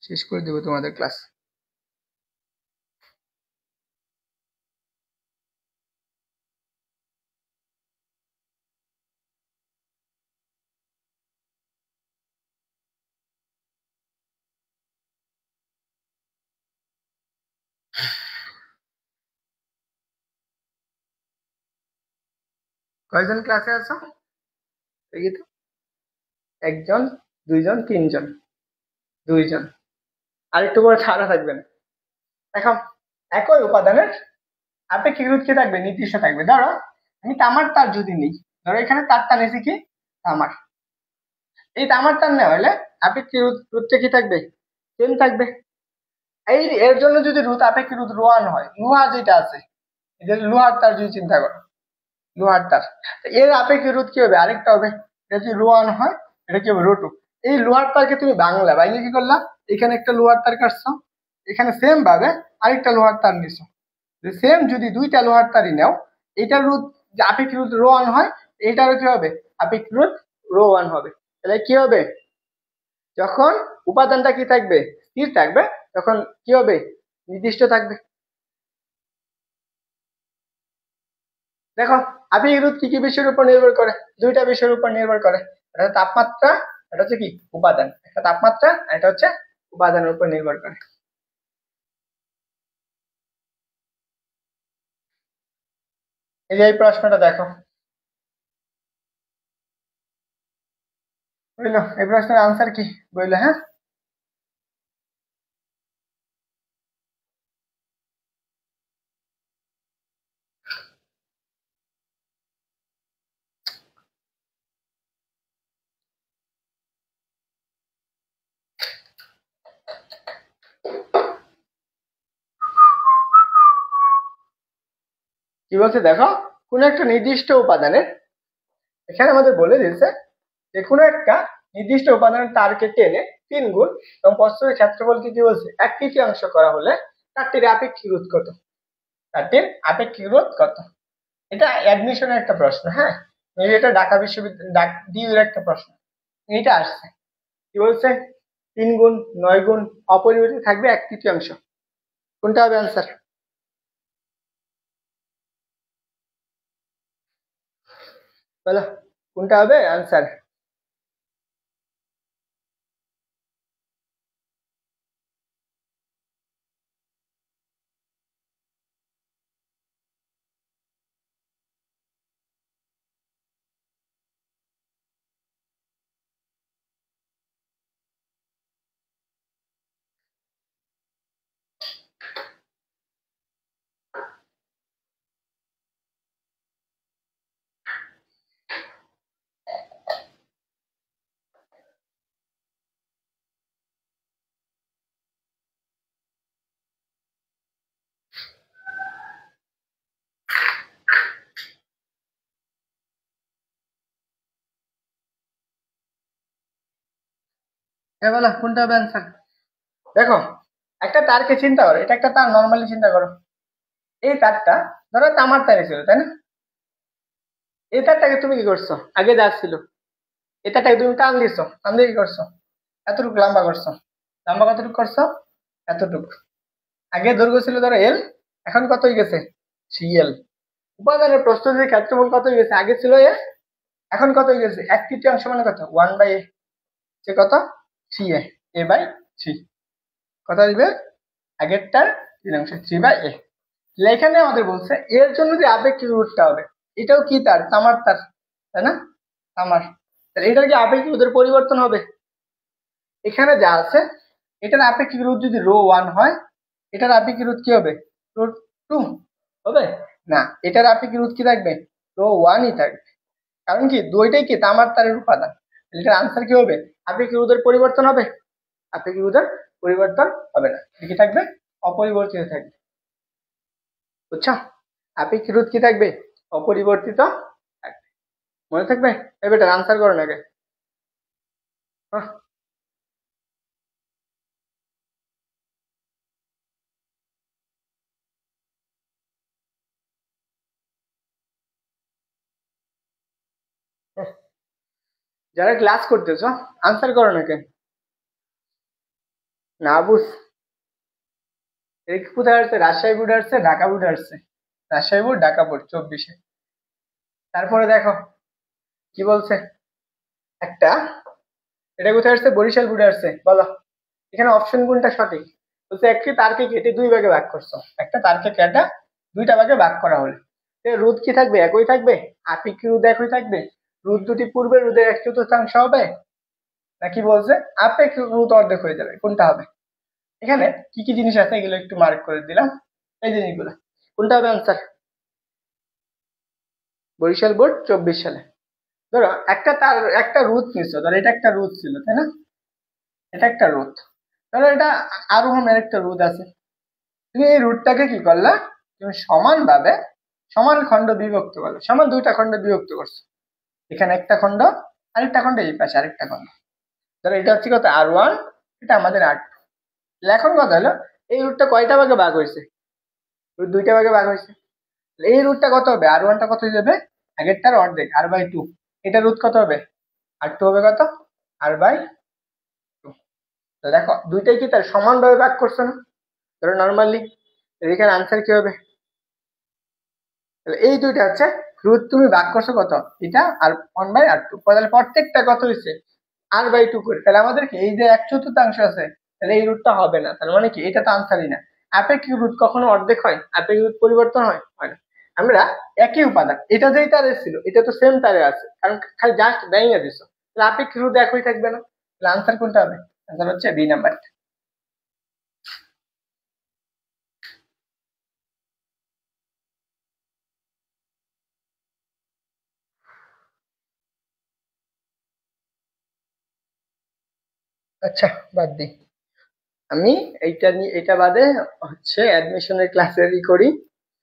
শেষ করে দেবো তোমাদের ক্লাস। কয়জন ক্লাসে আছো? দেখি তো। একজন, দুইজন, তিনজন, দুইজন। আর একটু করে ছাড়া থাকবেন। এখন একই উপাদানের আপেক্ষিক রোধ কি থাকবে? নির্দিষ্ট থাকবে। ধরো আমি তামার তার যদি নিই, ধরো এখানে তারটা নিয়েছি কি তামার, এই তামার তার নেওয়া হলে আপেক্ষিক রোধটা কি থাকবে? সেম থাকবে। এই এর জন্য যদি রোধ আপেক্ষিক রোধ রোয়ান হয়, লোহা যেটা আছে, এই যে লোহার তার যদি চিন্তা করো, লোহার তার, এর আপেক্ষিক রোধ কি হবে? আরেকটা হবে। এটা যদি রোয়ান হয়, এটা কি হবে? রোটু। এই লোহার তারকে তুমি বাংলা বাইরে কি করলা? এখানে একটা লোহার তার কাটছো, এখানে সেম ভাবে আরেকটা লোহার তার নিছো। সেম যদি দুইটা লোহার তারই নাও, এটার রোধ যে আপেক্ষিক রোধ রো ওয়ান হয়, এটারও কি হবে? আপেক্ষিক রোধ রো ওয়ান হবে। তাহলে কি হবে? যখন উপাদানটা কি থাকবে? স্থির থাকবে, তখন কি হবে? নির্দিষ্ট থাকবে। দেখো আপেক্ষিক রোধ কি কি বিষয়ের উপর নির্ভর করে? দুইটা বিষয়ের উপর নির্ভর করে। এটা হচ্ছে তাপমাত্রা, এটা হচ্ছে কি উপাদান। একটা তাপমাত্রা, এটা হচ্ছে উপাদানের উপর নির্ভর করে। এই যে এই প্রশ্নটা দেখো, বুঝলো? এই প্রশ্নের আনসার কি বললো? হ্যাঁ, কি বলছে দেখো, কোন একটা নির্দিষ্ট উপাদানের, এখানে আমাদের বলে দিয়েছে যে কোনো একটা নির্দিষ্ট উপাদানের তারকে টেনে 3 গুণ এবং প্রস্থের ক্ষেত্রফলকে কি বলছে 1/3 করা হলে তারটির আপেক্ষিক রোধ কত? তারটির আপেক্ষিক রোধ কত? এটা অ্যাডমিশনের একটা প্রশ্ন। হ্যাঁ, এটা ঢাকা বিশ্ববিদ্যালয় ডিউর একটা প্রশ্ন। এটা আসছে কি বলছে? 3 গুণ, 9 গুণ, অপরিবর্তিত থাকবে 1/3। কোনটা হবে আনসার? বলো কোনটা হবে আনসার? হ্যাঁ বলো কোনটা হবে আনসার? দেখো একটা তারকে চিন্তা করো, এটা একটা তার নর্মালি চিন্তা করো। এই তারটা ধরো তামার তারে ছিল, তাই না? এই তারটাকে তুমি কি করছো? আগে যা ছিল এই তারটাকে তুমি টান দিছো, টান দিয়ে কি করছো? এতটুকু লম্বা করছো। লম্বা কতটুকু করছো? এতটুকু। আগে দৈর্ঘ্য ছিল ধরো এল, এখন কত হয়ে গেছে? সিএল। উপাদানের প্রস্থচ্ছেদের ক্ষেত্রফল কত হয়ে গেছে? আগে ছিল এ, এখন কত হয়ে গেছে? 1/3 মানে কত? 1/a। সে কত? সি এ, এ/সি। কত আসবে? আগেরটার 3 অংশ, 3/a। এখানে আমাদের বলছে এর জন্য যে আপেক্ষিক রোধটা হবে, এটাও কি তার? তামার তার, তাই না? তামার। তাহলে এটার কি আপেক্ষিক রোধের পরিবর্তন হবে? এখানে যা আছে এটার আপেক্ষিক রোধ যদি রো ওয়ান হয়, এটার আপেক্ষিক রোধ কি হবে? রো টু হবে না, এটার আপেক্ষিক রোধ কি থাকবে? রো ওয়ানই থাকবে। কারণ কি দুইটাই কি তামার তারের উপাদান। এটার আনসার কি হবে? আপেক্ষিক রোধের পরিবর্তন হবে? আপেক্ষিক রোধের পরিবর্তন হবে না, কি থাকবে? অপরিবর্তিত থাকবে। বুঝছো? আপেক্ষিক রোধ কি থাকবে? অপরিবর্তিত থাকবে। মনে থাকবে? এবার আনসার করো নাকি? যারা ক্লাস করতেছো আনসার করো নাকি? না বুঝ, কোথায় আসছে? রাজশাহী বোর্ড আসছে, ঢাকা বোর্ড আসছে। রাজশাহী বোর্ড, ঢাকা বোর্ড 24-এ। তারপরে দেখো কি বলছে একটা, এটা কোথায় আসছে? বরিশাল বোর্ডে আসছে। বলো এখানে অপশন কোনটা সঠিক? বলছে একটি তারকে কেটে 2 ভাগে ভাগ করছো। একটা তারকে কেটে 2টা ভাগে ভাগ করা হলো রোধ কি থাকবে? একই থাকবে। আপেক্ষিক রোধ একই থাকবে। রোধ দুটি পূর্বের রোধের 1/4 হবে, নাকি বলছে আপেক্ষিক রোধ অর্ধেক হয়ে যাবে? কোনটা হবে? এখানে কি কি জিনিস আছে এগুলো একটু মার্ক করে দিলাম, এই জিনিসগুলো। কোনটা হবে আনসার? বরিশাল বোর্ড 24 সালে। ধরো একটা রোধ নিচ্ছ, ধরো এটা একটা রোধ ছিল, তাই না? এটা একটা রোধ। ধরো এটা আরোহণের একটা রোধ আছে। তুমি এই রোধটাকে কি করলা? তুমি সমানভাবে সমান খণ্ড বিভক্ত করলে, সমান দুইটা খণ্ড বিভক্ত করছো। এখানে একটা খণ্ড, আরেকটা খণ্ড এই পাশে আরেকটা খণ্ড। ধরো এটা হচ্ছে কত? R1, এটা আমাদের R2। এখন কথা হলো এই রুটটা কয়টা ভাগে ভাগ হয়েছে? রুট দুইটা ভাগে ভাগ হয়েছে। এই রুটটা কত হবে? R1টা কত হয়ে যাবে? আগেরটার অর্ধেক, R/2। এটা রুট কত হবে? R2 হবে কত? R/2। তো দেখো দুইটাই কি তার সমানভাবে ভাগ করছে না? ধরো নর্মালি এখানে আনসার কি হবে? এই দুইটা হচ্ছে রুট, তুমি ভাগ করছো কত? এটা আর 1/R2, তাহলে প্রত্যেকটা কত হয়েছে? R/2 করে। তাহলে আমাদের কি এই যে 1/4 আছে, তাহলে এই রুটটা হবে না। তার মানে কি এটা তো আনসারই না। আপেক্ষিক রুট কখনো অর্ধেক হয়? আপেক্ষিক রুট পরিবর্তন হয়? হয় না। আমরা একই উপাদান, এটা যেই তারে ছিল এটা তো সেম তারে আছে, কারণ খালি জাস্ট ভেঙে দিছো, তাহলে আপেক্ষিক রুট একই থাকবে না। তাহলে আনসার কোনটা হবে? আনসার হচ্ছে বি নাম্বার। আচ্ছা, বাদ দিই। আমি এইটা নিয়ে, এটা বাদে হচ্ছে অ্যাডমিশনের ক্লাসেরই করি,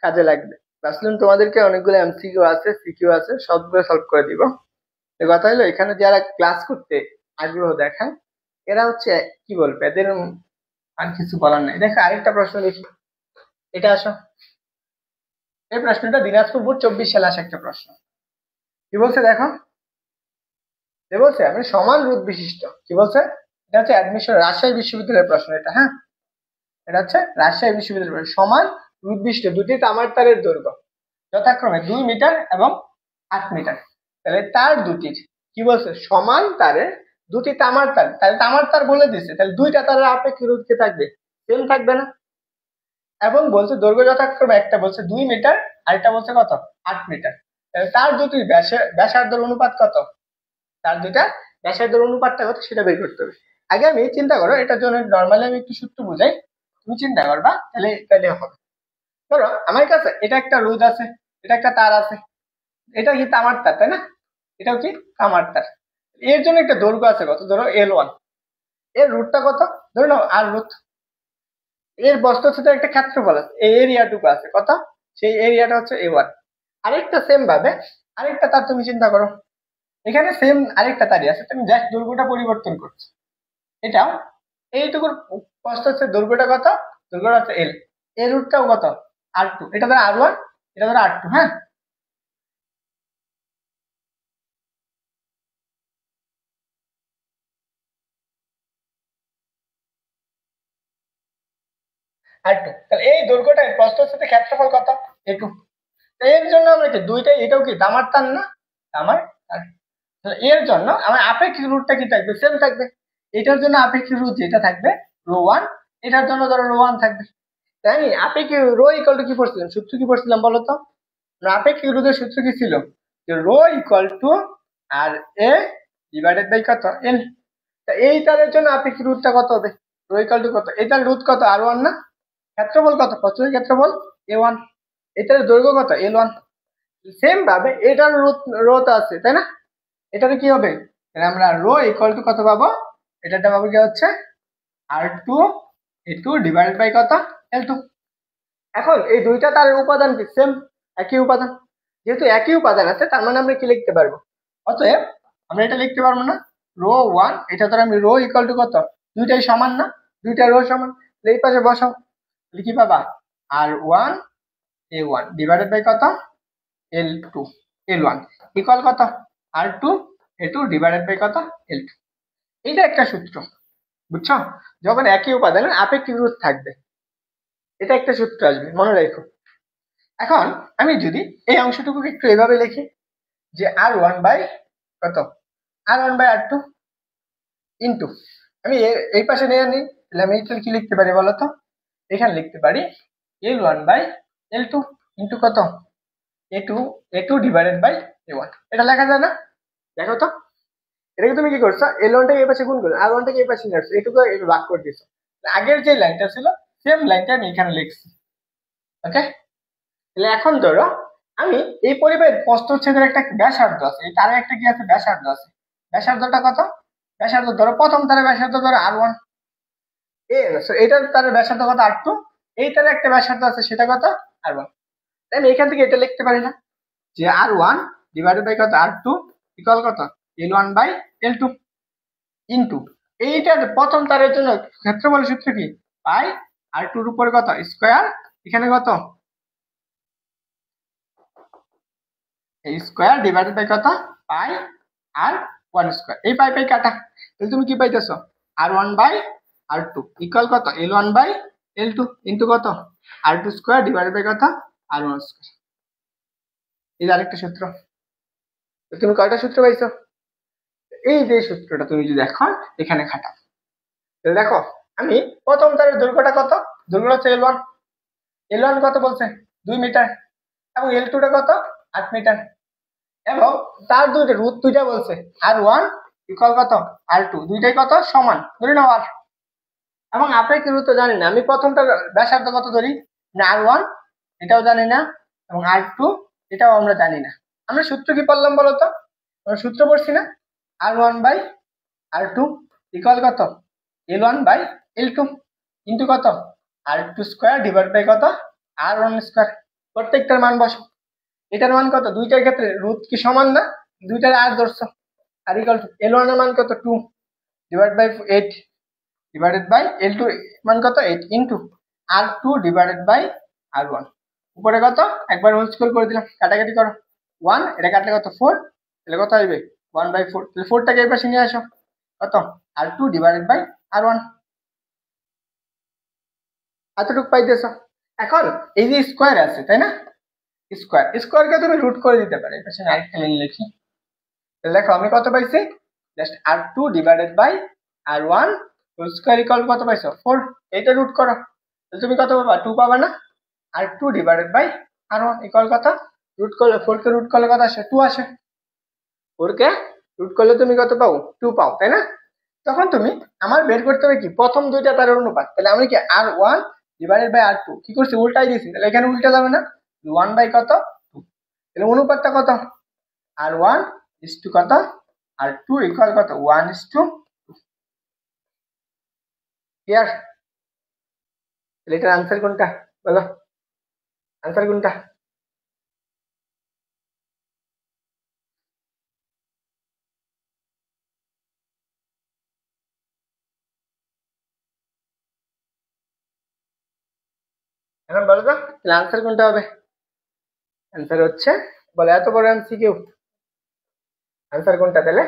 কাজে লাগবে। ভাবছিলাম তোমাদেরকে অনেকগুলো এমসিকিউ আছে, সিকিউ আছে, সবগুলো সলভ করে দিব। কথা হলো এখানে যারা ক্লাস করতে আগ্রহ দেখায় এরা হচ্ছে কি বলবে, এদের আর কিছু বলার নাই। দেখো আরেকটা প্রশ্ন দেখি, এটা আসো। এই প্রশ্নটা দিনাজপুর বোর্ড 24 সালে আসা একটা প্রশ্ন। কি বলছে দেখো, যে বলছে আমি সমান রোধ বিশিষ্ট, কি বলছে? এটা হচ্ছে অ্যাডমিশন রাজশাহী বিশ্ববিদ্যালয়ের প্রশ্ন এটা, হ্যাঁ। এটা হচ্ছে রাজশাহী বিশ্ববিদ্যালয়ের সমান রোধ বিশিষ্ট দুটি তামার তারের দৈর্ঘ্য যথাক্রমে 2 মিটার এবং 8 মিটার। তাহলে তার দুটির কি বলছে? সমান তারের দুটি তামার তার, তাহলে তামার তার বলে দিচ্ছে, তাহলে দুইটা তারের আপেক্ষিক রোধ কি থাকবে? সেম থাকবে না? এবং বলছে দৈর্ঘ্য যথাক্রমে একটা বলছে 2 মিটার, আরেকটা বলছে কত? 8 মিটার। তাহলে তার দুটির ব্যাসার্ধের অনুপাত কত? তার দুইটা ব্যাসার্ধের অনুপাতটা কত সেটা বের করতে হবে। আগে আমি চিন্তা করো, এটার জন্য নর্মালি আমি একটু সূত্র বুঝাই, তুমি চিন্তা করবা, তাহলে তাহলে হবে। ধরো আমার কাছে এটা একটা রোধ আছে, এটা একটা তার আছে, এটা কি তামার তার, তাই না? এটাও কি তামার তার। এর জন্য একটা দৈর্ঘ্য আছে কত? ধরো L1। এর রুটটা কত? ধরো নাও আর রুট। এর বস্তুস্থিত একটা ক্ষেত্রফল আছে, এই এরিয়াটুকু আছে কত? সেই এরিয়াটা হচ্ছে A1। আরেকটা সেম ভাবে আরেকটা তার তুমি চিন্তা করো, এখানে সেম আরেকটা তারই আছে, তুমি জাস্ট দৈর্ঘ্যটা পরিবর্তন করছো। এটাও এইটুকুর প্রস্থচ্ছেদ দৈর্ঘ্যটা কত? দৈর্ঘ্যটা হচ্ছে L। এর রুটটাও কত? R2। এটা ধরো R1, এটা ধরো R2, হ্যাঁ। R2, তাহলে এই দৈর্ঘ্যটার প্রস্থচ্ছেদ ক্ষেত্রফল কত? A2। এর জন্য আমরা কি দুইটাই, এটাও কি তামার তার না? তামার তার। তাহলে এর জন্য আমার আপেক্ষিক রুটটা কি থাকবে? সেম থাকবে। এটার জন্য আপেক্ষিক রুট যেটা থাকবে ρ1, এটার জন্য ধরো ρ1 থাকবে। তাই আমি আপেক্ষিক রো ইকুয়াল টু কি পড়ছিলাম, সূত্র কি পড়ছিলাম বলো তো? আপেক্ষিক রোধের সূত্র কি ছিল? যে rho equal to R A divided by কত? এল। এই তারের জন্য আপেক্ষিক রোধটা কত হবে? রো ইকুয়াল টু কত? এটার রোধ কত? R1 না? ক্ষেত্রফল কত? প্রস্থের ক্ষেত্রফল A1। এটার দৈর্ঘ্য কত? L1। সেম ভাবে এটার রোধ আছে, তাই না? এটাতে কি হবে? আমরা রো ইকুয়াল টু কত পাবো? এটাটা পাবো কি হচ্ছে R2A2 ডিভাইডেড বাই কত? L2। এখন এই দুইটা তারের উপাদান কি? সেম, একই উপাদান। যেহেতু একই উপাদান আছে তার মানে আমরা কি লিখতে পারবো? অতএব আমরা এটা লিখতে পারবো না, ρ1, এটা ধর আমি রো ইকুয়াল টু কত? দুইটাই সমান না? দুইটা রো সমান, এই পাশে বসাও, তাহলে কি পাবা? R1A1 ডিভাইডেড বাই কত? L2 L1 ইকুয়াল কত? R2A2 ডিভাইডেড বাই কত? L2। এইটা একটা সূত্র, বুঝছো? যখন একই উপাদানের আপেক্ষিক রোধ থাকবে, এটা একটা সূত্র আসবে, মনে রাখো। এখন আমি যদি এই অংশটুকু একটু এভাবে লিখি, যে R1 বাই কত? R1 বাই R2 ইন্টু, আমি এই পাশে নিয়ে নিই, তাহলে আমি এটা কি লিখতে পারি বলতো? এখানে লিখতে পারি L1 বাই L2 ইন্টু কত? a2 ডিভাইডেড বাই a1, এটা লেখা যায় না? দেখো তো, এটাকে তুমি কি করছো, l1টাকে এই পাশে গুণ করছো, r1টাকে এই পাশে নিয়ে আসছো, এটুকু ভাগ করে দিছো। আগের যে লাইনটা ছিল সেম লাইনটা আমি এখানে লিখছি। ওকে, তাহলে এখন ধরো আমি এই পরিবাহের প্রস্থচ্ছেদের একটা ব্যাসার্ধ আছে, এই তারে একটা কি আছে, ব্যাসার্ধ আছে। ব্যাসার্ধটা কত? ব্যাসার্ধ ধরো প্রথম তারের ব্যাসার্ধ ধরো r1, এটার তারের ব্যাসার্ধ কত r2, এই তারে একটা ব্যাসার্ধ আছে সেটা কত r1। আমি এখান থেকে এটা লিখতে পারি না যে r1 ডিভাইডেড বাই কত r2 ইকুয়াল কত l1 বাই l2 ইনটু এইটার প্রথম তারের জন্য ক্ষেত্রফলের সূত্র কি, পাই r2 এর উপরে কত স্কয়ার, এখানে কত স্কয়ার ডিভাইডেড বাই কত পাই r1 স্কয়ার, এই পাই পাই কাটা, তাহলে তুমি কি পাইতেছো r1 বাই r2 ইকুয়াল কত l1 বাই l2 ইনটু কত r2 স্কয়ার ডিভাইডেড বাই কত r1 স্কয়ার। এই আরেকটা সূত্র। তুমি কয়টা সূত্র পাইছো? এই যে সূত্রটা তুমি যদি এখন এখানে খাটাও, তাহলে দেখো আমি প্রথম তারের দৈর্ঘ্যটা কত, দৈর্ঘ্য হচ্ছে l1 কত বলছে 2 মিটার, এবং l2টা কত 8 মিটার, এবং তার দুইটা বলছে r1 ইকুয়াল কত r2, দুইটাই কত সমান ধরে নাও r, এবং আপেক্ষিক রুট তো জানি না, আমি প্রথমটা ব্যাসার্ধ কত ধরি না r1, এটাও জানি না, এবং r2 এটাও আমরা জানি না। আমরা সূত্র কি পড়লাম বলতো, আমরা সূত্র পড়ছি না r1 বাই r2 ইকুয়াল কত l1 বাই l2 ইনটু কত r2 স্কয়ার ডিভাইড বাই কত r1 স্কয়ার। প্রত্যেকটার মান বসো, এটার মান কত, দুইটার ক্ষেত্রে রুট কি সমান না, দুইটার r ধরছো, আর ইকুয়াল টু l1 এর মান কত 2 divide by 8 divided by l2 মান কত 8 into r2 divided by r1, উপরে কত একবার হোল স্কয়ার করে দিলাম, কাটাকাটি করো 1, এটা কাটলে কত 4, তাহলে কত আসবে 1/4, তাহলে 4টাকে এই পাশে নিয়ে আসো, কত r2 ডিভাইডেড বাই r1, এতটুকু পাইতেছো। এখন এই যে স্কয়ার আছে তাই না, স্কয়ারকে তুমি রুট করে দিতে পারো, এই পাশে আরেকটা লাইন লিখি, তাহলে দেখো আমি কত পাইছি, just r2 divided by r1 whole square equal কত পাইছো 4, এইটা রুট করো, তাহলে তুমি কত পাবা 2 পাবা না, r2 divided by r1 equal কত, রুট করলে 4 কে রুট করলে কত আসে 2 আসে, 4 কে রুট করলে তুমি কত পাও 2 পাও তাই না। তখন তুমি আমার বের করতে হবে কি প্রথম দুইটা তারের অনুপাত, তাহলে আমি কি r1 ডিভাইডেড বাই r2 কি করছি উল্টাই দিয়েছি, তাহলে এখানে উল্টা যাবে না 1 বাই কত 2, তাহলে অনুপাতটা কত r1 ইস টু কত r2 ইকুয়াল কত 1:2, ক্লিয়ার। তাহলে এটার আনসার কোনটা বলো, আনসার কোনটা? এখন বলো তো তাহলে আনসার কোনটা হবে? আনসার হচ্ছে, বলে এত বড় এমসিকিউ, আনসার কোনটা তাহলে?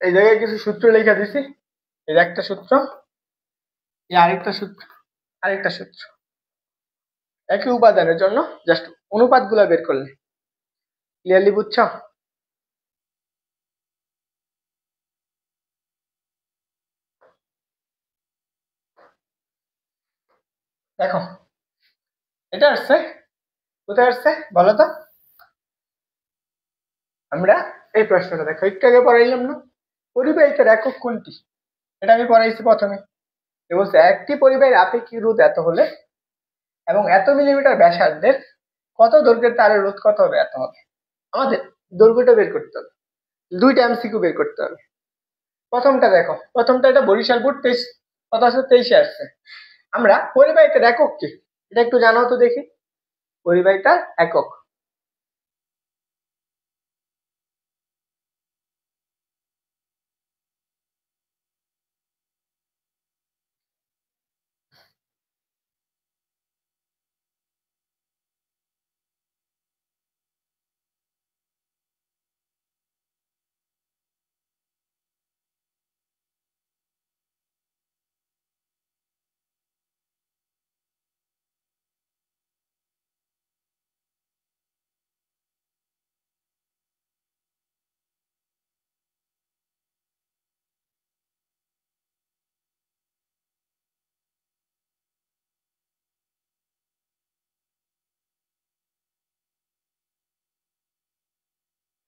এই জায়গায় কিছু সূত্র লেখা দিছি, এই একটা সূত্র, এই আরেকটা সূত্র, আরেকটা সূত্র, একই উপাদানের জন্য জাস্ট অনুপাত গুলা বের করলে, ক্লিয়ারলি বুঝছো? দেখো এটা আসছে কোথায় আসছে বলো তো, আমরা এই প্রশ্নটা দেখো একটু আগে পড়াইলাম না, পরিবাহিতার একক কোনটি, এটা আমি পড়াইছি প্রথমে, এ বলছে একটি পরিবাহীর আপেক্ষিক রোধ এত হলে এবং এত মিলিমিটার ব্যাসার্ধের কত দৈর্ঘ্যের তারের রোধ কত হবে এত হবে, আমাদের দৈর্ঘ্যটা বের করতে হবে, দুইটা এমসিকিউ বের করতে হবে। প্রথমটা দেখো, প্রথমটা এটা বরিশাল বোর্ড 23 কত আছে 23-এ আসছে, আমরা পরিবাহিতার একক কি এটা একটু জানাও তো দেখি, পরিবাহিতার একক।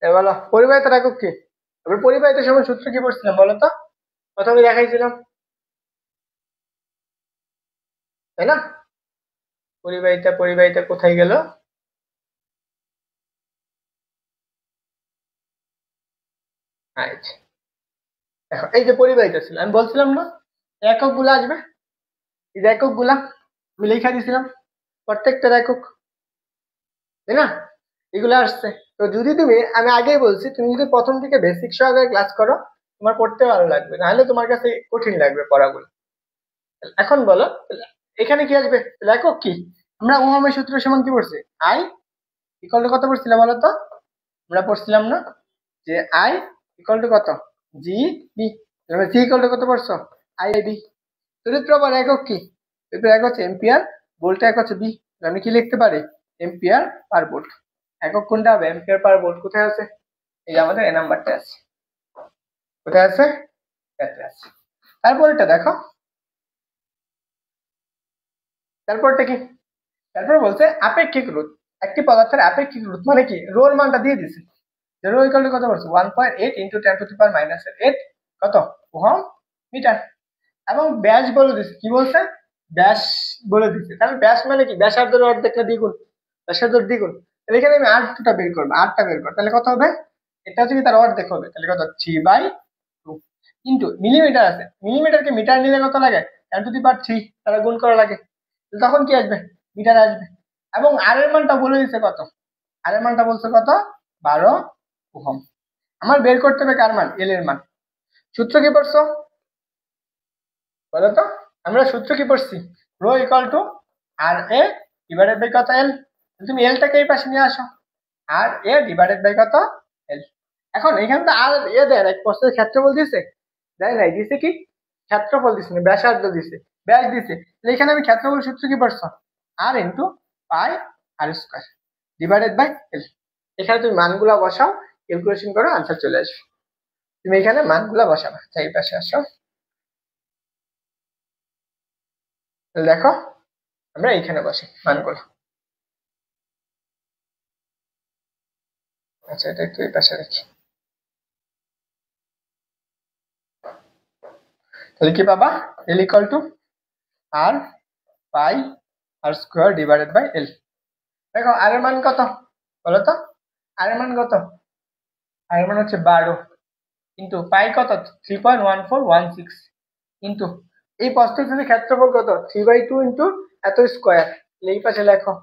এবার বলো পরিবাহিত একক কি? আমরা পরিবাহিত সময় সূত্র কি পড়ছিলাম বলো তো? প্রথমে দেখাইছিলাম, তাই না? পরিবাহিতা পরিবাহিতা কোথায় গেল? আচ্ছা, দেখো এই যে পরিবাহিতা ছিল, আমি বলছিলাম না একক গুলা আসবে, এই যে একক গুলা আমি লিখে দিয়েছিলাম, প্রত্যেকটার একক, তাই না? এগুলো আসছে। তো যদি তুমি, আমি আগেই বলছি, তুমি যদি প্রথম থেকে বেসিক সহকারে ক্লাস করো, তোমার পড়তে ভালো লাগবে, নাহলে তোমার কাছে কঠিন লাগবে পড়াগুলো। এখন বলো এখানে কি আসবে? তাহলে একক কি? আমরা ওহমের সূত্র সমান কি পড়ছি? আই ইকুয়াল টু কত পড়ছিলাম বলো তো? আমরা পড়ছিলাম না যে আই ইকুয়াল টু কত? G B. G equal to কত পড়ছো? I by B. তড়িৎ প্রবাহের একক কি? তড়িৎ প্রবাহের একক হচ্ছে এম্পিয়ার, ভোল্টের একক হচ্ছে বি। আমি কি লিখতে পারি? এম্পিয়ার পার ভোল্ট। একক কোনটা হবে? এম্পিয়ার পার ভোল্ট। কোথায় আছে? এই যে আমাদের এ নাম্বারটা আছে। কোথায় আছে? এতে আছে। তারপরটা দেখো, তারপরটা কি? তারপর বলছে আপেক্ষিক রোধ। একটি পদার্থের আপেক্ষিক রোধ মানে কি? রোর মানটা দিয়ে দিছে, যে রো ইকুয়াল টু কত বলছে? 1.8 ইন্টু 10⁻⁸ কত ওহম মিটার। এবং ব্যাস বলে দিছে, কি বলছে? ব্যাস বলে দিছে। তাহলে ব্যাস মানে কি? ব্যাসার্ধের অর্ধেক না দ্বিগুণ? ব্যাসার্ধের দ্বিগুণ। তাহলে এখানে আমি আটটা বের করবো, আটটা বের করবো, তাহলে কত হবে? এটা হচ্ছে কি তার অর্ধেক হবে, তাহলে কত? 3/2 ইন্টু মিলিমিটার আছে, মিলিমিটারকে মিটার নিলে কত লাগে? 10⁻³ তারা গুণ করা লাগে, তখন কি আসবে? মিটার আসবে। এবং আর এর মানটা বলে দিচ্ছে কত? আর এর মানটা বলছে কত? 12 ওহম। আমার বের করতে হবে কার মান? এল এর মান। সূত্র কি পড়ছো বলো তো? আমরা সূত্র কি পড়ছি? Rho equal to R A divided by কত? এল। তুমি এলটাকে এই পাশে নিয়ে আসো, আর এ ডিভাইডেড বাই কত? এল। এখন এখানে তো আর এ দেয় এক প্রশ্নের ক্ষেত্রফল দিছে, দেয় নাই? দিছে কি? ক্ষেত্রফল দিছে না, ব্যাসার্ধ দিছে, ব্যাস দিছে। তাহলে এখানে আমি ক্ষেত্রফল সূত্র কি পড়ছো? R into pi R square divided by L. এখানে তুমি মানগুলা বসাও, ক্যালকুলেশন করো, আনসার চলে আসবে। তুমি এখানে মানগুলা বসাবা। এই পাশে আসো, তাহলে দেখো আমরা এইখানে বসি মানগুলো। আচ্ছা, এটা একটু এই পাশে রাখি। তাহলে কি পাবা? L equal to R pi R square divided by L. দেখো আর এর মান কত বলো তো? আর এর মান কত? আর এর মান হচ্ছে 12 কিন্তু পাই কত? 3.1416 ইন্টু এই প্রস্থচ্ছেদের ক্ষেত্রফল কত? 3/2 ইন্টু এত স্কোয়ার। এই পাশে লেখো।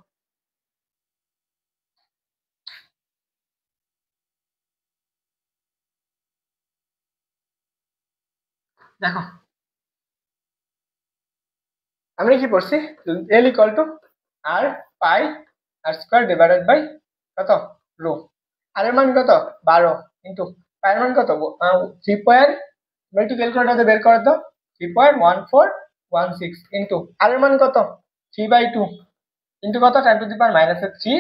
দেখো আমরা কি পড়ছি? L equal to R pi R square divided by কত? রো। আর এর মান কত? 12 ইন্টু পায়ের মান কত? 3. একটু ক্যালকুলেটর বের করে দাও। 3.1416 ইন্টু আর এর মান কত? 3/2 ইন্টু কত? 10⁻³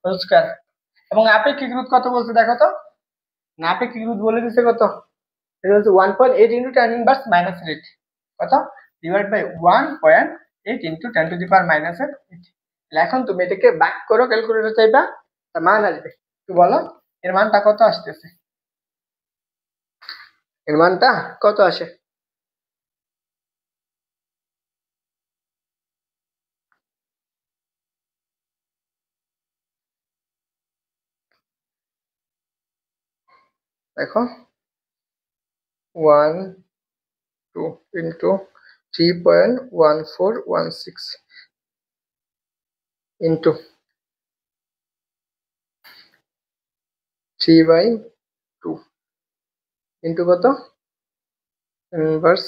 হোল স্কয়ার। এবং আপেক্ষিক রোধ কত বলছে দেখো তো? না, আপেক্ষিক রোধ বলে দিছে কত? এটা হচ্ছে 1.8 ইন্টু 10⁻⁸ কত? Divide by 1.8 into 10⁻⁸। এখন তুমি এটাকে ভাগ করো, ক্যালকুলেটর চাইবা, তার মান আসবে। একটু বলো এর মানটা কত আসতেছে? এর মানটা কত আসে? দেখো 1 2 ইন্টু 3.1416 ইন্টু 3/2 ইন্টু কত? ইনভার্স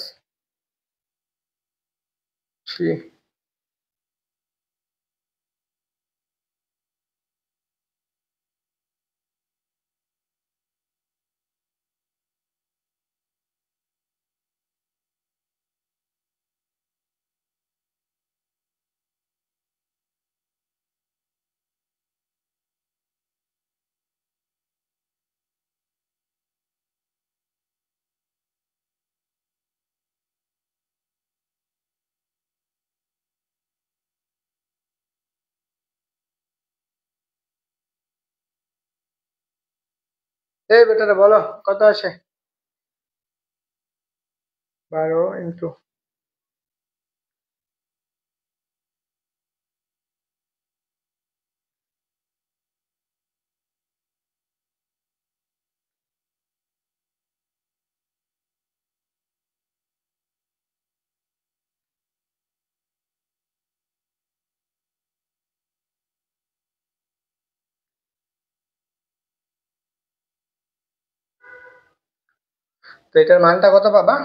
3। এই বেটারা বলো কত আসে? 12 ইন্টু তো এটার মানটা কত পাবা?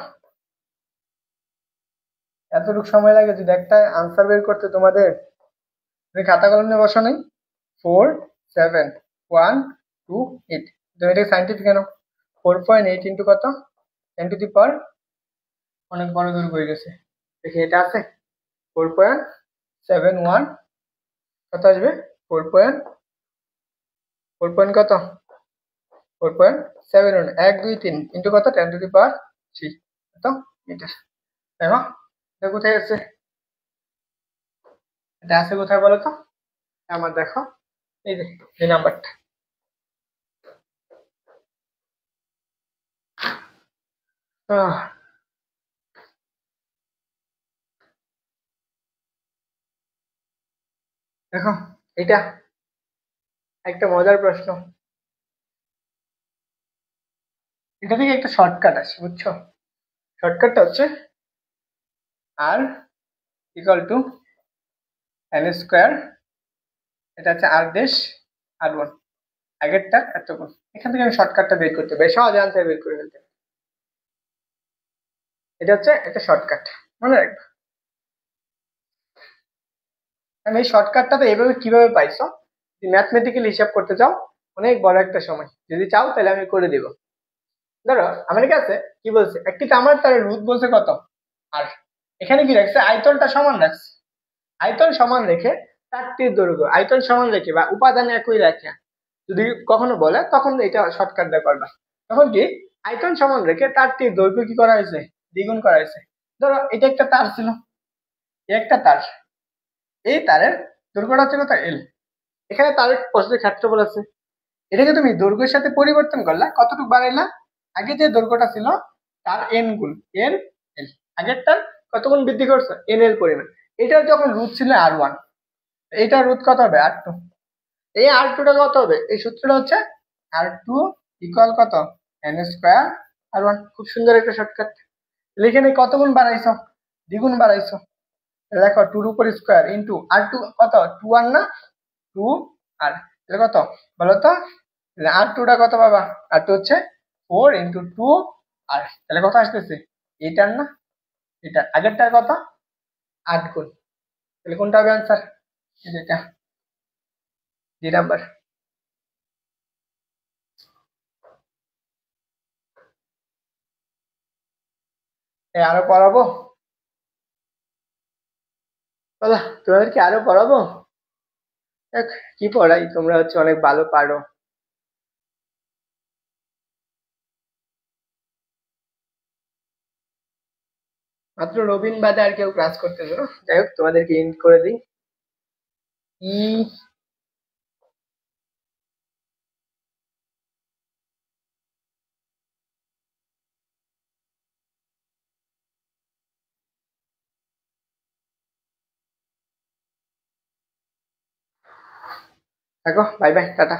এতটুকু সময় লাগে যদি একটা আনসার বের করতে তোমাদের? তুমি খাতা কলম নিয়ে বসো নাই? 4 7 1 2 8। তুমি এটা সাইন্টিফিক কেন? 4.8 ইন্টু কত? 10 টু দি পাওয়ার, অনেক বড় দূর হয়ে গেছে। দেখি এটা আছে 4.71, কত আসবে? 4 কত? 4.71, 1 2 3 ইন্টু কত? 10 টু দি পাওয়ার 3, কত মিটার? দেখো এটা কোথায় আছে? এটা আছে কোথায় বলো তো? আমার দেখো এই যে এই নাম্বারটা। দেখো এটা একটা মজার প্রশ্ন। এটা থেকে একটা শর্টকাট আছে, বুঝছো? শর্টকাটটা হচ্ছে আর ইকুয়াল টু এন স্কোয়ার, এটা হচ্ছে আর ড্যাশ আর ওয়ান, আগেরটা এত গুণ। এখান থেকে আমি শর্টকাটটা বের করতে পারি, সহজে আনসার বের করে ফেলতে পারি। এটা হচ্ছে একটা শর্টকাট, মনে রাখবে। আমি এই শর্টকাটটা তো এইভাবে কিভাবে পাইছো? যদি ম্যাথমেটিক্যালি হিসাব করতে চাও, অনেক বড় একটা সময়, যদি চাও তাহলে আমি করে দিব। ধরো আমার কাছে কি বলছে, একটি তামার তারের রোধ বলছে কত আর, এখানে কি রাখছে? আয়তনটা সমান রাখছে। আয়তন সমান রেখে তারটির দৈর্ঘ্য, আয়তন সমান রেখে বা উপাদান একই রাখে যদি কখনো বলে, তখন এটা শর্টকাট দিয়ে করবা। তখন কি, আয়তন সমান রেখে তারটির দৈর্ঘ্য কি করা হয়েছে? দ্বিগুণ করা হয়েছে। ধরো এটা একটা তার ছিল, একটা তার, এই তারের দৈর্ঘ্যটা হচ্ছে কত? এল। এখানে তারের প্রস্থের ক্ষেত্রফল আছে, এটাকে তুমি দৈর্ঘ্যের সাথে পরিবর্তন করলা, কতটুকু বাড়াইলা? আগে যে দৈর্ঘ্যটা ছিল তার এন গুণ এন এল, আগেরটার কত গুণ বৃদ্ধি করছে? এন এল পরিমাণ। এটার যখন রুট ছিল আর 1, এইটার রুট কত হবে? আর 2। এই আর 2টা কত হবে? এই সূত্রটা হচ্ছে আর 2 ইকুয়াল কত? এন স্কোয়ার আর 1। খুব সুন্দর একটা শর্টকাট। লিখে নেই কত গুণ বাড়াইছো? দ্বিগুণ বাড়াইছো। দেখো 2 এর উপর স্কোয়ার ইন্টু আর 2 কত? 2 আর না 2 আর, এটা কত বলো তো? আর 2টা কত বাবা? আর 2 হচ্ছে 4 ইন্টু 2 আর, তাহলে কত আসতেছে? এইটার না এটা আগেরটার কত? 8 গুণ। তাহলে কোনটা হবে আনসার? এটা ডি নাম্বার। আরো পড়াবো? বলো তোমাদেরকে আরো পড়াবো? দেখ কি পড়াই, তোমরা হচ্ছে অনেক ভালো পারো। মাত্র রবিন বাদে আর কেউ ক্লাস করতেছে না। যাই হোক তোমাদেরকে ইন্ড করে দিই। দেখো বাই বাই টাটা।